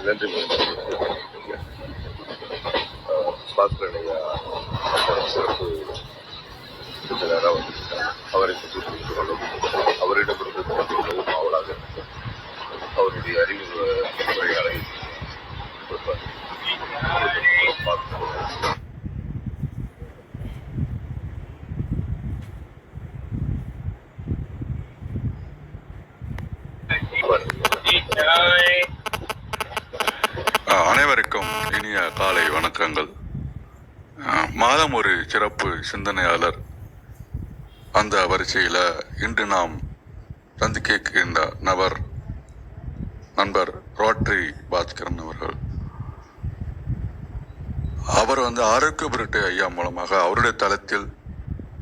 நன்றி. பாஸ்கரனையா சிறப்பு விருந்தினராக வந்திருக்கிறார். அவரை பற்றி தெரிந்து கொள்ளும் அவரிடமிருந்து மிகவும் ஆவலாக இருக்கிறது. அவருடைய அறிவு உரையாடலை அனைவருக்கும் இனிய காலை வணக்கங்கள். மாதம் ஒரு சிறப்பு சிந்தனையாளர் அந்த வரிசையில் இன்று நாம் சந்திக்கின்ற நண்பர் ரோட்டரி பாஸ்கரன் அவர்கள். அவர் ஆரோக்கிய புரட்டு ஐயா மூலமாக அவருடைய தளத்தில்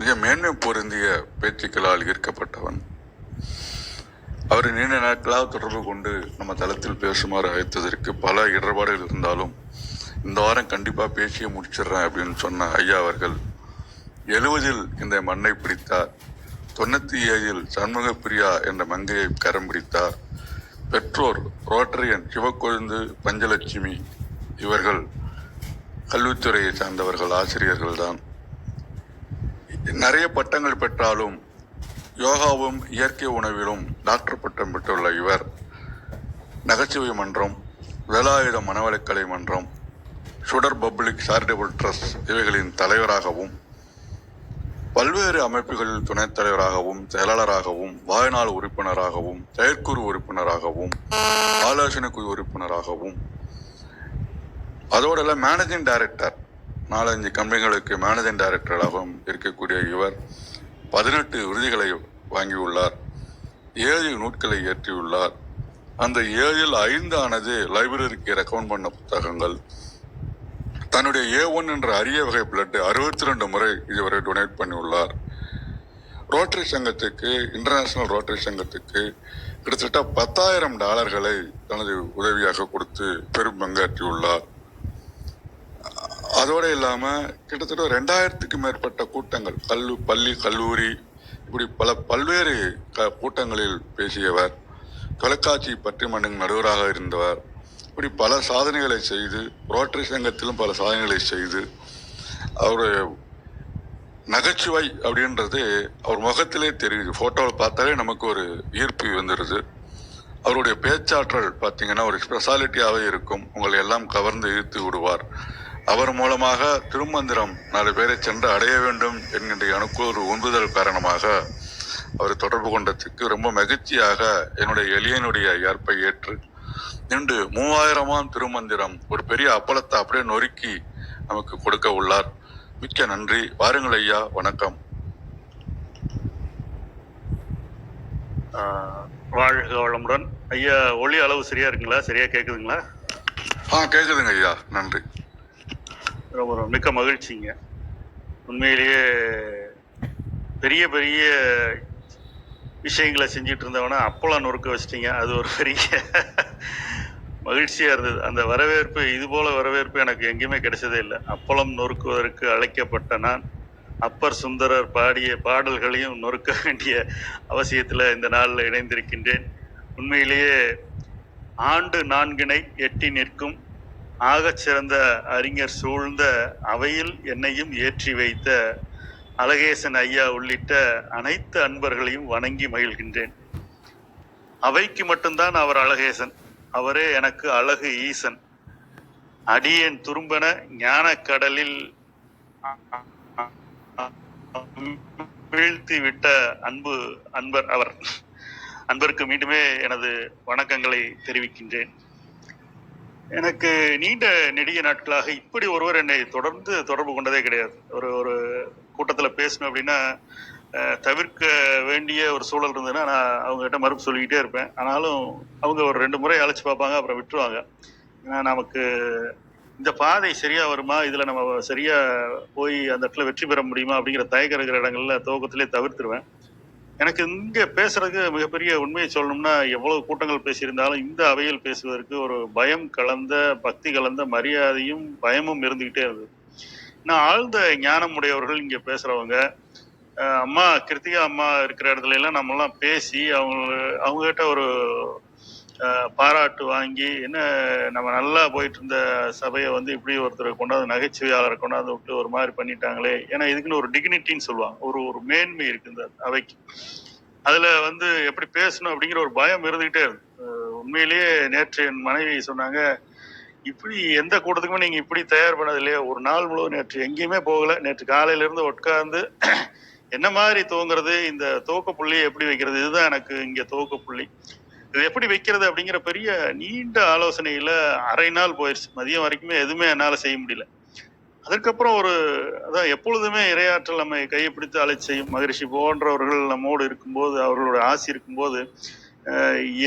மிக மேன்மை பொருந்திய பேச்சுக்களால் ஈர்க்கப்பட்டவன். அவர் நீண்ட நாட்களாக தொடர்பு கொண்டு நம்ம தளத்தில் பேசுமாறு அழைத்ததற்கு பல இடர்பாடுகள் இருந்தாலும் இந்த வாரம் கண்டிப்பாக பேசிய முடிச்சிடுறேன் அப்படின்னு சொன்ன ஐயா அவர்கள் 70 இந்த மண்ணை பிடித்தார். 97 சண்முக பிரியா என்ற மங்கையை கரம் பிடித்தார். பெற்றோர் ரோட்டரியன் சிவக்கொழுந்து பஞ்சலட்சுமி இவர்கள் கல்வித்துறையை சார்ந்தவர்கள், ஆசிரியர்கள் தான். நிறைய பட்டங்கள் பெற்றாலும் யோகாவும் இயற்கை உணவிலும் டாக்டர் பட்டம் பெற்றுள்ள இவர் நகைச்சுவை மன்றம், வேலாயுத மனவளக்கலை மன்றம், சுடர் பப்ளிக் சேரிட்டபிள் ட்ரஸ்ட் இவைகளின் தலைவராகவும், பல்வேறு அமைப்புகளில் துணைத் தலைவராகவும், செயலாளராகவும், வாழ்நாள் உறுப்பினராகவும், செயற்குழு உறுப்பினராகவும், ஆலோசனை குழு உறுப்பினராகவும், அதோட மேனேஜிங் டைரக்டர் 4-5 கம்பெனிகளுக்கு மேனேஜிங் டைரக்டராகவும் இருக்கக்கூடிய இவர் 18 விருதுகளை வாங்கியுள்ளார். 7 நூட்களை இயற்றியுள்ளார். அந்த 7ல் 5 ஆனது லைப்ரரிக்கு ரெக்கமெண்ட் பண்ண புத்தகங்கள். தன்னுடைய A1 என்ற அரிய வகை பிளட் 62 முறை இதுவரை டொனேட் பண்ணியுள்ளார். ரோட்டரி சங்கத்துக்கு, இன்டர்நேஷனல் ரோட்டரி சங்கத்துக்கு கிட்டத்தட்ட $10,000 தனது உதவியாக கொடுத்து பெரும் பங்காற்றியுள்ளார். அதோடு இல்லாமல் கிட்டத்தட்ட 2000க்கும் மேற்பட்ட கூட்டங்கள், பள்ளி, கல்லூரி, இப்படி பல்வேறு கூட்டங்களில் பேசியவர். தொலைக்காட்சி பட்டிமன்ற நடுவராக இருந்தவர். இப்படி பல சாதனைகளை செய்து, ரோட்டரி சங்கத்திலும் பல சாதனைகளை செய்து, அவர் நகைச்சுவை அப்படின்றது அவர் முகத்திலே தெரியுது. ஃபோட்டோவில் பார்த்தாலே நமக்கு ஒரு ஈர்ப்பு வந்துடுது. அவருடைய பேச்சாற்றல் பார்த்தீங்கன்னா ஒரு ஸ்பெஷாலிட்டியாகவே இருக்கும். உங்களை எல்லாம் கவர்ந்து ஈர்த்து விடுவார். அவர் மூலமாக திருமந்திரம் 4 பேரை சென்று அடைய வேண்டும் என்கின்ற எனக்கு ஒரு உந்துதல் காரணமாக அவர் தொடர்பு கொண்டதுக்கு ரொம்ப மகிழ்ச்சியாக என்னுடைய எளியனுடைய ஏற்பை ஏற்று இன்று 3000ஆம் திருமந்திரம் ஒரு பெரிய அப்பளத்தை அப்படியே நொறுக்கி நமக்கு கொடுக்க உள்ளார். மிக்க நன்றி. வாருங்கள் ஐயா. வணக்கம். வாழ்க வளமுடன் ஐயா. ஒளி அளவு சரியா இருக்குங்களா? சரியா கேக்குதுங்களா? கேக்குதுங்க ஐயா. நன்றி. ரொம்ப மிக்க மகிழ்ச்சிங்க. உண்மையிலேயே பெரிய பெரிய விஷயங்களை செஞ்சுட்டு இருந்தவனா அப்பளம் நொறுக்க வச்சிட்டீங்க. அது ஒரு பெரிய மகிழ்ச்சியா இருந்தது. அந்த வரவேற்பு, இது போல வரவேற்பு எனக்கு எங்கேயுமே கிடைச்சதே இல்லை. அப்பளம் நொறுக்குவதற்கு அழைக்கப்பட்ட நான் அப்பர் சுந்தரர் பாடிய பாடல்களையும் நொறுக்க வேண்டிய அவசியத்தில் இந்த நாளில் இணைந்திருக்கின்றேன். உண்மையிலேயே ஆண்டு 4 எட்டி நிற்கும் ஆகச் சிறந்த அறிஞர் சூழ்ந்த அவையில் என்னையும் ஏற்றி வைத்த அழகேசன் ஐயா உள்ளிட்ட அனைத்து அன்பர்களையும் வணங்கி மகிழ்கின்றேன். அவைக்கு மட்டும்தான் அவர் அழகேசன், அவரே எனக்கு அழகு ஈசன். அடியேன் துரும்பன ஞான கடலில் வீழ்த்தி விட்ட அன்பர் அவர். அன்பருக்கு மீண்டுமே எனது வணக்கங்களை தெரிவிக்கின்றேன். எனக்கு நீண்ட நெடிய நாட்களாக இப்படி ஒருவர் என்னை தொடர்ந்து தொடர்பு கொண்டதே கிடையாது. ஒரு கூட்டத்தில் பேசணும் அப்படின்னா தவிர்க்க வேண்டிய ஒரு சூழல் இருந்ததுன்னா நான் அவங்ககிட்ட மறுப்பு சொல்லிக்கிட்டே இருப்பேன். ஆனாலும் அவங்க ஒரு 2 முறை அழைச்சி பார்ப்பாங்க, அப்புறம் விட்டுருவாங்க. ஏன்னா நமக்கு இந்த பாதை சரியா வருமா, இதில் நம்ம சரியா போய் அந்த இடத்துல வெற்றி பெற முடியுமா அப்படிங்கிற தயக்கம் இருக்கிற இடங்கள்ல துவக்கத்திலே தவிர்த்துருவேன். எனக்கு இங்கே பேசுறதுக்கு மிகப்பெரிய உண்மையை சொல்லணும்னா, எவ்வளவு கூட்டங்கள் பேசியிருந்தாலும் இந்த அவையில் பேசுவதற்கு ஒரு பயம் கலந்த, பக்தி கலந்த மரியாதையும் பயமும் இருந்துகிட்டே இருந்தது. நான் ஆழ்ந்த ஞானம் உடையவர்கள் இங்கே பேசுறவங்க, அம்மா கிருத்திகா அம்மா இருக்கிற இடத்துல எல்லாம் நம்மெல்லாம் பேசி அவங்ககிட்ட ஒரு பாராட்டு வாங்கி, என்ன நம்ம நல்லா போயிட்டு இருந்த சபையை வந்து இப்படி ஒருத்தரை கொண்டாந்து நகைச்சுவையாளரை கொண்டாந்து விட்டு ஒரு மாதிரி பண்ணிட்டாங்களே. ஏன்னா இதுக்குன்னு ஒரு டிக்னிட்டின்னு சொல்லுவாங்க, ஒரு ஒரு மேன்மை இருக்கு இந்த அவைக்கு. அதுல வந்து எப்படி பேசணும் அப்படிங்கிற ஒரு பயம் இருந்துகிட்டே இருக்கு. உண்மையிலேயே நேற்று என் மனைவி சொன்னாங்க, இப்படி எந்த கூட்டத்துக்குமே நீங்க இப்படி தயார் பண்ணது இல்லையா, ஒரு நாள் முழுவதும் நேற்று எங்கேயுமே போகல, நேற்று காலையில இருந்து உட்கார்ந்து என்ன மாதிரி துவங்குறது, இந்த துவக்க புள்ளியை எப்படி வைக்கிறது, இதுதான் எனக்கு இங்க துவக்க புள்ளி, இது எப்படி வைக்கிறது அப்படிங்கிற பெரிய நீண்ட ஆலோசனையில அரை நாள் போயிடுச்சு. மதியம் வரைக்குமே எதுவுமே என்னால செய்ய முடியல. அதுக்கப்புறம் அதான் எப்பொழுதுமே இரையாற்றல் நம்மை கையை பிடித்து அழைச்சி செய்யும் மகரிஷி போன்றவர்கள் நம்மோடு இருக்கும்போது, அவர்களோட ஆசி இருக்கும்போது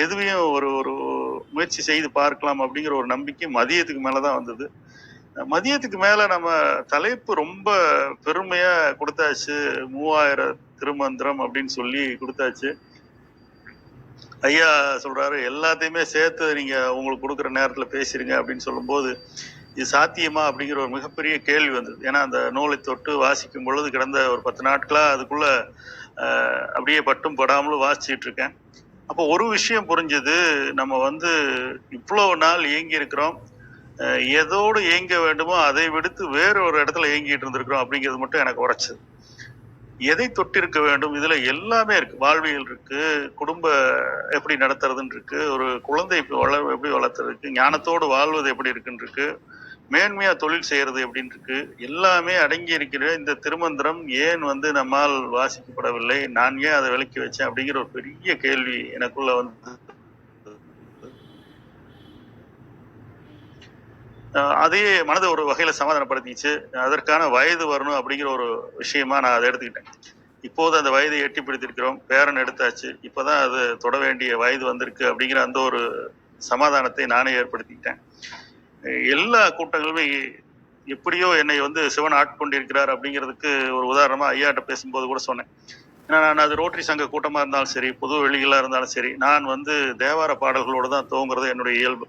எதுவையும் ஒரு ஒரு முயற்சி செய்து பார்க்கலாம் அப்படிங்கிற ஒரு நம்பிக்கை மதியத்துக்கு மேலதான் வந்தது. மதியத்துக்கு மேல நம்ம தலைப்பு ரொம்ப பெருமையா கொடுத்தாச்சு, 3000 திருமந்திரம் அப்படின்னு சொல்லி கொடுத்தாச்சு. ஐயா சொல்றாரு, எல்லாத்தையுமே சேர்த்து நீங்க உங்களுக்கு கொடுக்குற நேரத்துல பேசிருங்க அப்படின்னு சொல்லும்போது, இது சாத்தியமா அப்படிங்கிற ஒரு மிகப்பெரிய கேள்வி வந்தது. ஏன்னா அந்த நூலை தொட்டு வாசிக்கும் பொழுது கிடந்த ஒரு 10 நாட்களா அதுக்குள்ள அப்படியே பட்டும் படாமலும் வாசிச்சுட்டு இருக்கேன். அப்போ ஒரு விஷயம் புரிஞ்சது, நம்ம வந்து இவ்வளவு நாள் இயங்கி இருக்கிறோம், எதோடு இயங்க வேண்டுமோ அதை விடுத்து வேற ஒரு இடத்துல இயங்கிட்டு இருந்திருக்கிறோம் அப்படிங்கிறது மட்டும் எனக்கு உரைச்சது. எதை தொட்டிருக்க வேண்டும், இதுல எல்லாமே இருக்கு. வாழ்வியல் இருக்கு, குடும்ப எப்படி நடத்துறதுன்னு இருக்கு, ஒரு குழந்தை எப்படி வளர்த்துறதுக்கு, ஞானத்தோடு வாழ்வது எப்படி இருக்குன்னு இருக்கு, மேன்மையா தொழில் செய்யறது எப்படின்னு இருக்கு, எல்லாமே அடங்கி இருக்கிற இந்த திருமந்திரம் ஏன் வந்து நம்மால் வாசிக்கப்படவில்லை, நான் ஏன் அதை விலக்கி வச்சேன் அப்படிங்கிற ஒரு பெரிய கேள்வி எனக்குள்ள வந்து அதே மனதை ஒரு வகையில சமாதானப்படுத்திச்சு. அதற்கான வயது வரணும் அப்படிங்கிற ஒரு விஷயமா நான் அதை எடுத்துக்கிட்டேன். இப்போது அந்த வயதை எட்டி பிடித்திருக்கிறோம், பேரன் எடுத்தாச்சு, இப்பதான் அது தொட வேண்டிய வயது வந்திருக்கு அப்படிங்கிற அந்த ஒரு சமாதானத்தை நானே ஏற்படுத்திக்கிட்டேன். எல்லா கூட்டங்களுமே எப்படியோ என்னை வந்து சிவன் ஆட்கொண்டிருக்கிறார் அப்படிங்கிறதுக்கு ஒரு உதாரணமா ஐயாட்ட பேசும்போது கூட சொன்னேன். ஏன்னா நான் அது ரோட்டரி சங்க கூட்டமா இருந்தாலும் சரி, பொது வெளிகளா இருந்தாலும் சரி, நான் வந்து தேவார பாடல்களோடு தான் துவங்குறது என்னுடைய இயல்பு.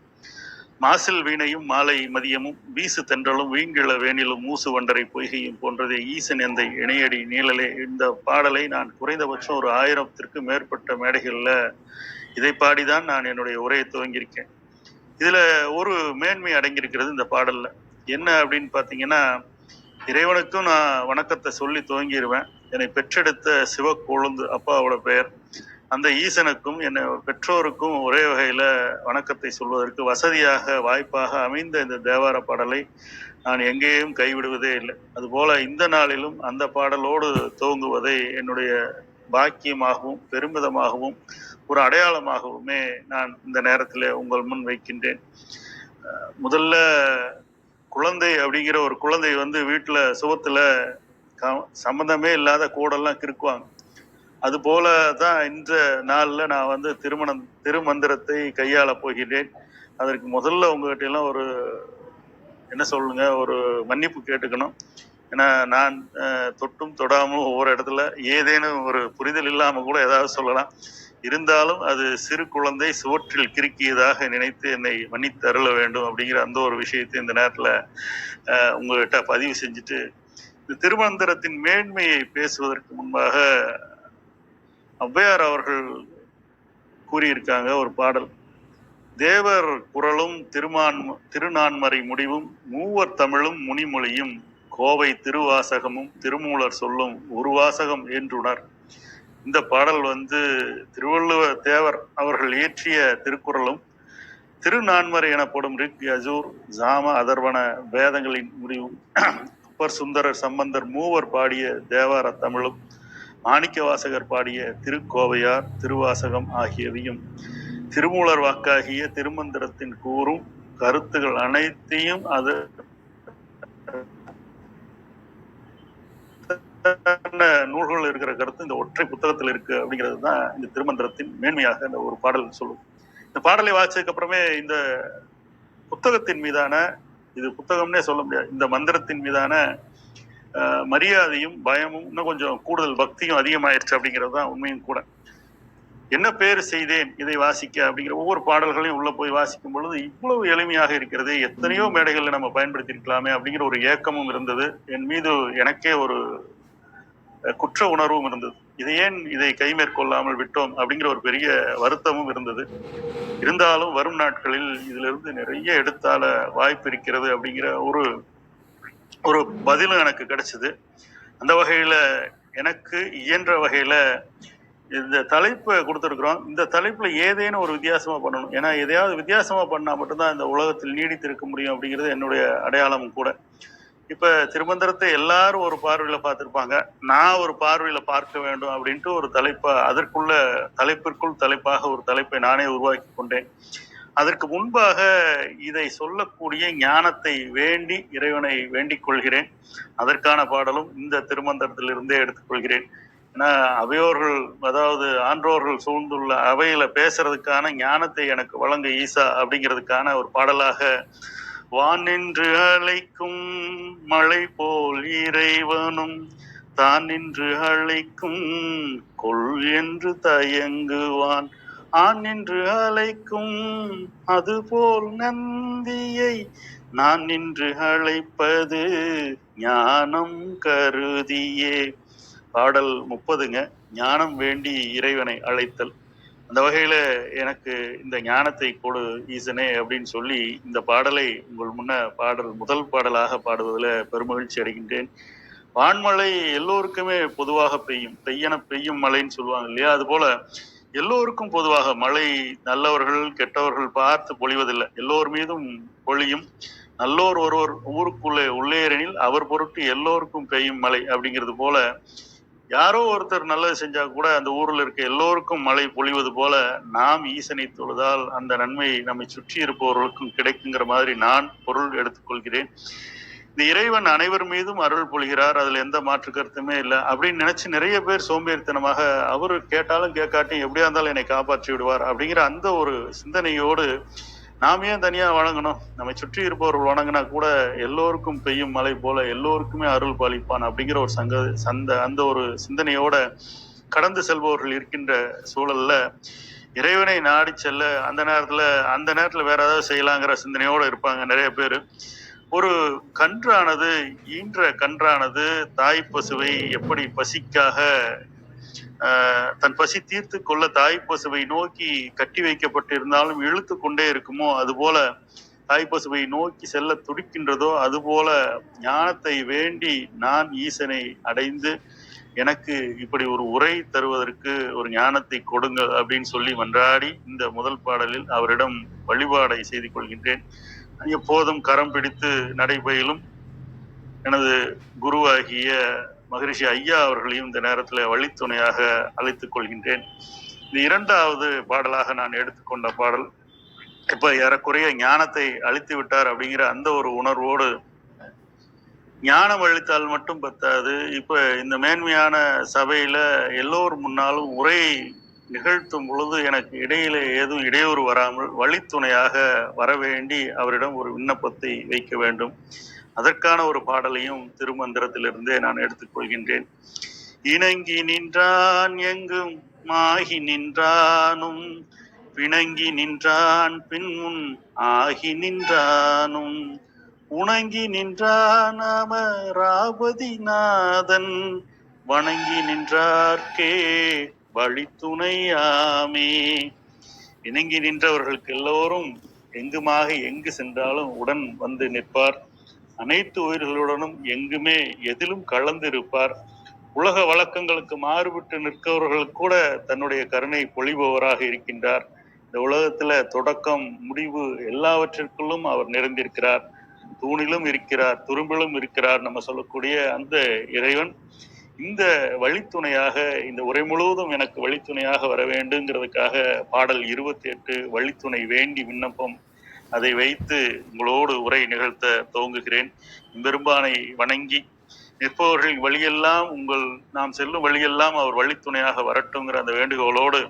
மாசில் வீணையும் மாலை மதியமும் வீசு தென்றலும் வீங்கிழ வேணிலும் மூசு வண்டரை பொய்கையும் போன்றதே ஈசன் எந்த இணையடி நீழலே. இந்த பாடலை நான் குறைந்தபட்சம் ஒரு 1000த்திற்கு மேற்பட்ட மேடைகள்ல இதை பாடிதான் நான் என்னுடைய உரையை துவங்கியிருக்கேன். இதுல ஒரு மேன்மை அடங்கியிருக்கிறது இந்த பாடல்ல. என்ன அப்படின்னு பாத்தீங்கன்னா, இறைவனுக்கும் நான் வணக்கத்தை சொல்லி துவங்கிடுவேன். என்னை பெற்றெடுத்த சிவக்கொழுந்து அப்பாவோட பெயர். அந்த ஈசனுக்கும் என்னை பெற்றோருக்கும் ஒரே வகையில வணக்கத்தை சொல்வதற்கு வசதியாக வாய்ப்பாக அமைந்த இந்த தேவார பாடலை நான் எங்கேயும் கைவிடுவதே இல்லை. அதுபோல இந்த நாளிலும் அந்த பாடலோடு துவங்குவதை என்னுடைய பாக்கியமாகவும் பெருமிதமாகவும் ஒரு அடையாளமாகவுமே நான் இந்த நேரத்தில் உங்கள் முன் வைக்கின்றேன். முதல்ல குழந்தை அப்படிங்கிற ஒரு குழந்தை வந்து வீட்டுல சுவத்துல சம்பந்தமே இல்லாத கூடெல்லாம் கிறுக்குவாங்க. அது போலதான் இந்த நாள்ல நான் வந்து திருமந்திரத்தை கையாள போகிறேன். அதற்கு முதல்ல உங்ககிட்ட எல்லாம் ஒரு என்ன சொல்லுங்க, ஒரு மன்னிப்பு கேட்டுக்கணும். ஏன்னா நான் தொட்டும் தொடாமலும் ஒவ்வொரு இடத்துல ஏதேனும் ஒரு புரிதல் இல்லாம கூட ஏதாவது சொல்லலாம். இருந்தாலும் அது சிறு குழந்தை சுவற்றில் கிறுக்கியதாக நினைத்து என்னை மன்னித்து அருள வேண்டும் அப்படிங்கிற அந்த ஒரு விஷயத்தை இந்த நேரத்துல உங்ககிட்ட பதிவு செஞ்சுட்டு, இந்த திருமந்திரத்தின் மேன்மையை பேசுவதற்கு முன்பாக ஔவையார் கூறியிருக்காங்க ஒரு பாடல். தேவர் குரலும் திருநான்மறை முடிவும் மூவர் தமிழும் முனிமொழியும் கோவை திருவாசகமும் திருமூலர் சொல்லும் ஒரு வாசகம் என்றுணர். இந்த பாடல் வந்து திருவள்ளுவர் தேவர் அவர்கள் இயற்றிய திருக்குறளும் திருநான்மறை எனப்படும் ரிக் யஜூர் சாம அதர்வன வேதங்களின் முடிவும் அப்பர் சுந்தரர் சம்பந்தர் மூவர் பாடிய தேவார தமிழும் மாணிக்க வாசகர் பாடிய திருக்கோவையார் திருவாசகம் ஆகியவையும் திருமூலர் வாக்காகிய திருமந்திரத்தின் கூறும் கருத்துகள் அனைத்தையும் அது நூல்கள் இருக்கிற கருத்து இந்த ஒற்றை புத்தகத்தில் இருக்கு அப்படிங்கிறது தான் இந்த திருமந்திரத்தின் மேன்மையாக இந்த ஒரு பாடல் சொல்லும். இந்த பாடலை வாசிச்சதுக்கு அப்புறமே இந்த புத்தகத்தின் மீதான, இது புத்தகம்னே சொல்ல முடியாது, இந்த மந்திரத்தின் மீதான மரியாதையும் பயமும் இன்னும் கொஞ்சம் கூடுதல் பக்தியும் அதிகமாயிருச்சு அப்படிங்கிறது தான் உண்மையும் கூட. என்ன பேர் செய்தேன் இதை வாசிக்க அப்படிங்கிற ஒவ்வொரு பாடல்களையும் உள்ள போய் வாசிக்கும் பொழுது இவ்வளவு எளிமையாக இருக்கிறது, எத்தனையோ மேடைகள்ல நம்ம பயன்படுத்தி இருக்கலாமே அப்படிங்கிற ஒரு ஏக்கமும் இருந்தது. என் மீது எனக்கே ஒரு குற்ற உணர்வும் இருந்தது. இதை கைமேற்கொள்ளாமல் விட்டோம் அப்படிங்கிற ஒரு பெரிய வருத்தமும் இருந்தது. இருந்தாலும் வரும் நாட்களில் இதிலிருந்து நிறைய எடுத்தால வாய்ப்பு இருக்கிறது அப்படிங்கிற ஒரு ஒரு பதிலும் எனக்கு கிடைச்சது. அந்த வகையில எனக்கு இயன்ற வகையில இந்த தலைப்பை கொடுத்துருக்குறோம். இந்த தலைப்புல ஏதேனும் ஒரு வித்தியாசமா பண்ணணும். ஏன்னா எதையாவது வித்தியாசமா பண்ணா மட்டும்தான் இந்த உலகத்தில் நீடித்திருக்க முடியும் அப்படிங்கிறது என்னுடைய அடையாளமும் கூட. இப்ப திருமந்திரத்தை எல்லாரும் ஒரு பார்வையில பார்த்திருப்பாங்க. நான் ஒரு பார்வையில பார்க்க வேண்டும் அப்படின்ட்டு ஒரு தலைப்பிற்குள் தலைப்பாக ஒரு தலைப்பை நானே உருவாக்கி கொண்டேன். அதற்கு முன்பாக இதை சொல்லக்கூடிய ஞானத்தை வேண்டி இறைவனை வேண்டிக் கொள்கிறேன். அதற்கான பாடலும் இந்த திருமந்திரத்திலிருந்தே எடுத்துக்கொள்கிறேன். ஏன்னா அவையோர்கள், அதாவது ஆன்றோர்கள் சூழ்ந்துள்ள அவையில பேசுறதுக்கான ஞானத்தை எனக்கு வழங்க ஈசா அப்படிங்கிறதுக்கான ஒரு பாடலாக, வான் நின்று அழைக்கும் மழை போல் இறைவனும் தான் நின்று அழைக்கும் கொள் என்று தயங்குவான், ஆண் நின்று அழைக்கும் அதுபோல் நந்தியை நான் நின்று அழைப்பது ஞானம் கருதியே. பாடல் 30ங்க. ஞானம் வேண்டி இறைவனை அழைத்தல். அந்த வகையில எனக்கு இந்த ஞானத்தை கொடு ஈசனே அப்படின்னு சொல்லி இந்த பாடலை உங்கள் முன்ன முதல் பாடலாக பாடுவதில் பெருமகிழ்ச்சி அடைகின்றேன். வான்மழை எல்லோருக்குமே பொதுவாக பெய்யும் மழைன்னு சொல்லுவாங்க இல்லையா? அது போல எல்லோருக்கும் பொதுவாக மழை நல்லவர்கள் கெட்டவர்கள் பார்த்து பொழிவதில்லை, எல்லோர் மீதும் பொழியும். நல்லோர் ஒருவர் ஊருக்குள்ளே உள்ளேறெனில் அவர் பொருட்டு எல்லோருக்கும் பெய்யும் மழை அப்படிங்கிறது போல, யாரோ ஒருத்தர் நல்லது செஞ்சா கூட அந்த ஊர்ல இருக்க எல்லோருக்கும் மழை பொழிவது போல நாம் ஈசனை தொழுதால் அந்த நன்மை நம்மை சுற்றி இருப்பவர்களுக்கும் கிடைக்குங்கிற மாதிரி நான் பொருள் எடுத்துக்கொள்கிறேன். இந்த இறைவன் அனைவர் மீதும் அருள் பொழிகிறார், அதுல எந்த மாற்று கருத்துமே இல்லை அப்படின்னு நினைச்சு நிறைய பேர் சோம்பேறித்தனமாக அவரு கேட்டாலும் கேட்காட்டும் எப்படியா இருந்தாலும் என்னை காப்பாற்றி விடுவார் அப்படிங்கிற அந்த ஒரு சிந்தனையோடு நாம் ஏன் தனியா வணங்கணும், நம்மை சுற்றி இருப்பவர்கள் வணங்கினா கூட எல்லோருக்கும் பெய்யும் மழை போல எல்லோருக்குமே அருள் பாலிப்பான் அப்படிங்கிற ஒரு அந்த ஒரு சிந்தனையோட கடந்து செல்பவர்கள் இருக்கின்ற சூழல்ல இறைவனை நாடி செல்ல அந்த நேரத்துல வேற ஏதாவது செய்யலாங்கிற சிந்தனையோட இருப்பாங்க நிறைய பேர். ஒரு கன்றானது தாய் பசுவை எப்படி பசிக்காக தன் பசி தீர்த்து கொள்ள தாய் பசுவை நோக்கி கட்டி வைக்கப்பட்டிருந்தாலும் இழுத்து கொண்டே இருக்குமோ, அதுபோல தாய் பசுவை நோக்கி செல்ல துடிக்கின்றதோ, அதுபோல ஞானத்தை வேண்டி நான் ஈசனை அடைந்து எனக்கு இப்படி ஒரு உரை தருவதற்கு ஒரு ஞானத்தை கொடுங்கள் அப்படின்னு சொல்லி மன்றாடி இந்த முதல் பாடலில் அவரிடம் வழிபாடை செய்து கொள்கின்றேன். எப்போதும் கரம் பிடித்து நடைபயிலும் எனது குருவாகிய மகரிஷி ஐயா அவர்களையும் இந்த நேரத்தில் வழித்துணையாக அழைத்துக் கொள்கின்றேன். இந்த இரண்டாவது பாடலாக நான் எடுத்துக்கொண்ட பாடல், இப்ப ஏறக்குறைய ஞானத்தை அழித்து விட்டார் அப்படிங்கிற அந்த ஒரு உணர்வோடு, ஞானம் அளித்தால் மட்டும் பத்தாது, இப்ப இந்த மேன்மையான சபையில எல்லோர் முன்னாலும் உரை நிகழ்த்தும் பொழுது எனக்கு இடையில ஏதும் இடையூறு வராமல் வழித்துணையாக வரவேண்டி அவரிடம் ஒரு விண்ணப்பத்தை வைக்க வேண்டும். அதற்கான ஒரு பாடலையும் திருமந்திரத்திலிருந்தே நான் எடுத்துக்கொள்கின்றேன். இணங்கி நின்றான் எங்கும் மாகி நின்றானும், பிணங்கி நின்றான் பின்முன் ஆகி நின்றானும், உணங்கி நின்றான் அமராபதி நாதன், வணங்கி நின்றார்க்கே வழித்துணையாமே. இணங்கி நின்றவர்களுக்கு எல்லோரும் எங்குமாக எங்கு சென்றாலும் உடன் வந்து நிற்பார். அனைத்து உயிர்களுடனும் எங்குமே எதிலும் கலந்து இருப்பார். உலக வழக்கங்களுக்கு மாறுபட்டு நிற்கிறவர்கள் கூட தன்னுடைய கருணை பொழிபவராக இருக்கின்றார். இந்த உலகத்துல தொடக்கம் முடிவு எல்லாவற்றிற்குள்ளும் அவர் நிறைந்திருக்கிறார். தூணிலும் இருக்கிறார், துரும்பிலும் இருக்கிறார். நம்ம சொல்லக்கூடிய அந்த இறைவன் இந்த வழித்துணையாக, இந்த உரை முழுவதும் எனக்கு வழித்துணையாக வர வேண்டுங்கிறதுக்காக பாடல் 28 வழித்துணை வேண்டி விண்ணப்பம், அதை வைத்து உங்களோடு உரை நிகழ்த்த துவங்குகிறேன். பெரும்பானை வணங்கி நிற்பவர்கள் வழியெல்லாம் நாம் செல்லும் வழியெல்லாம் அவர் வழித்துணையாக வரட்டுங்கிற அந்த வேண்டுகோளோடு,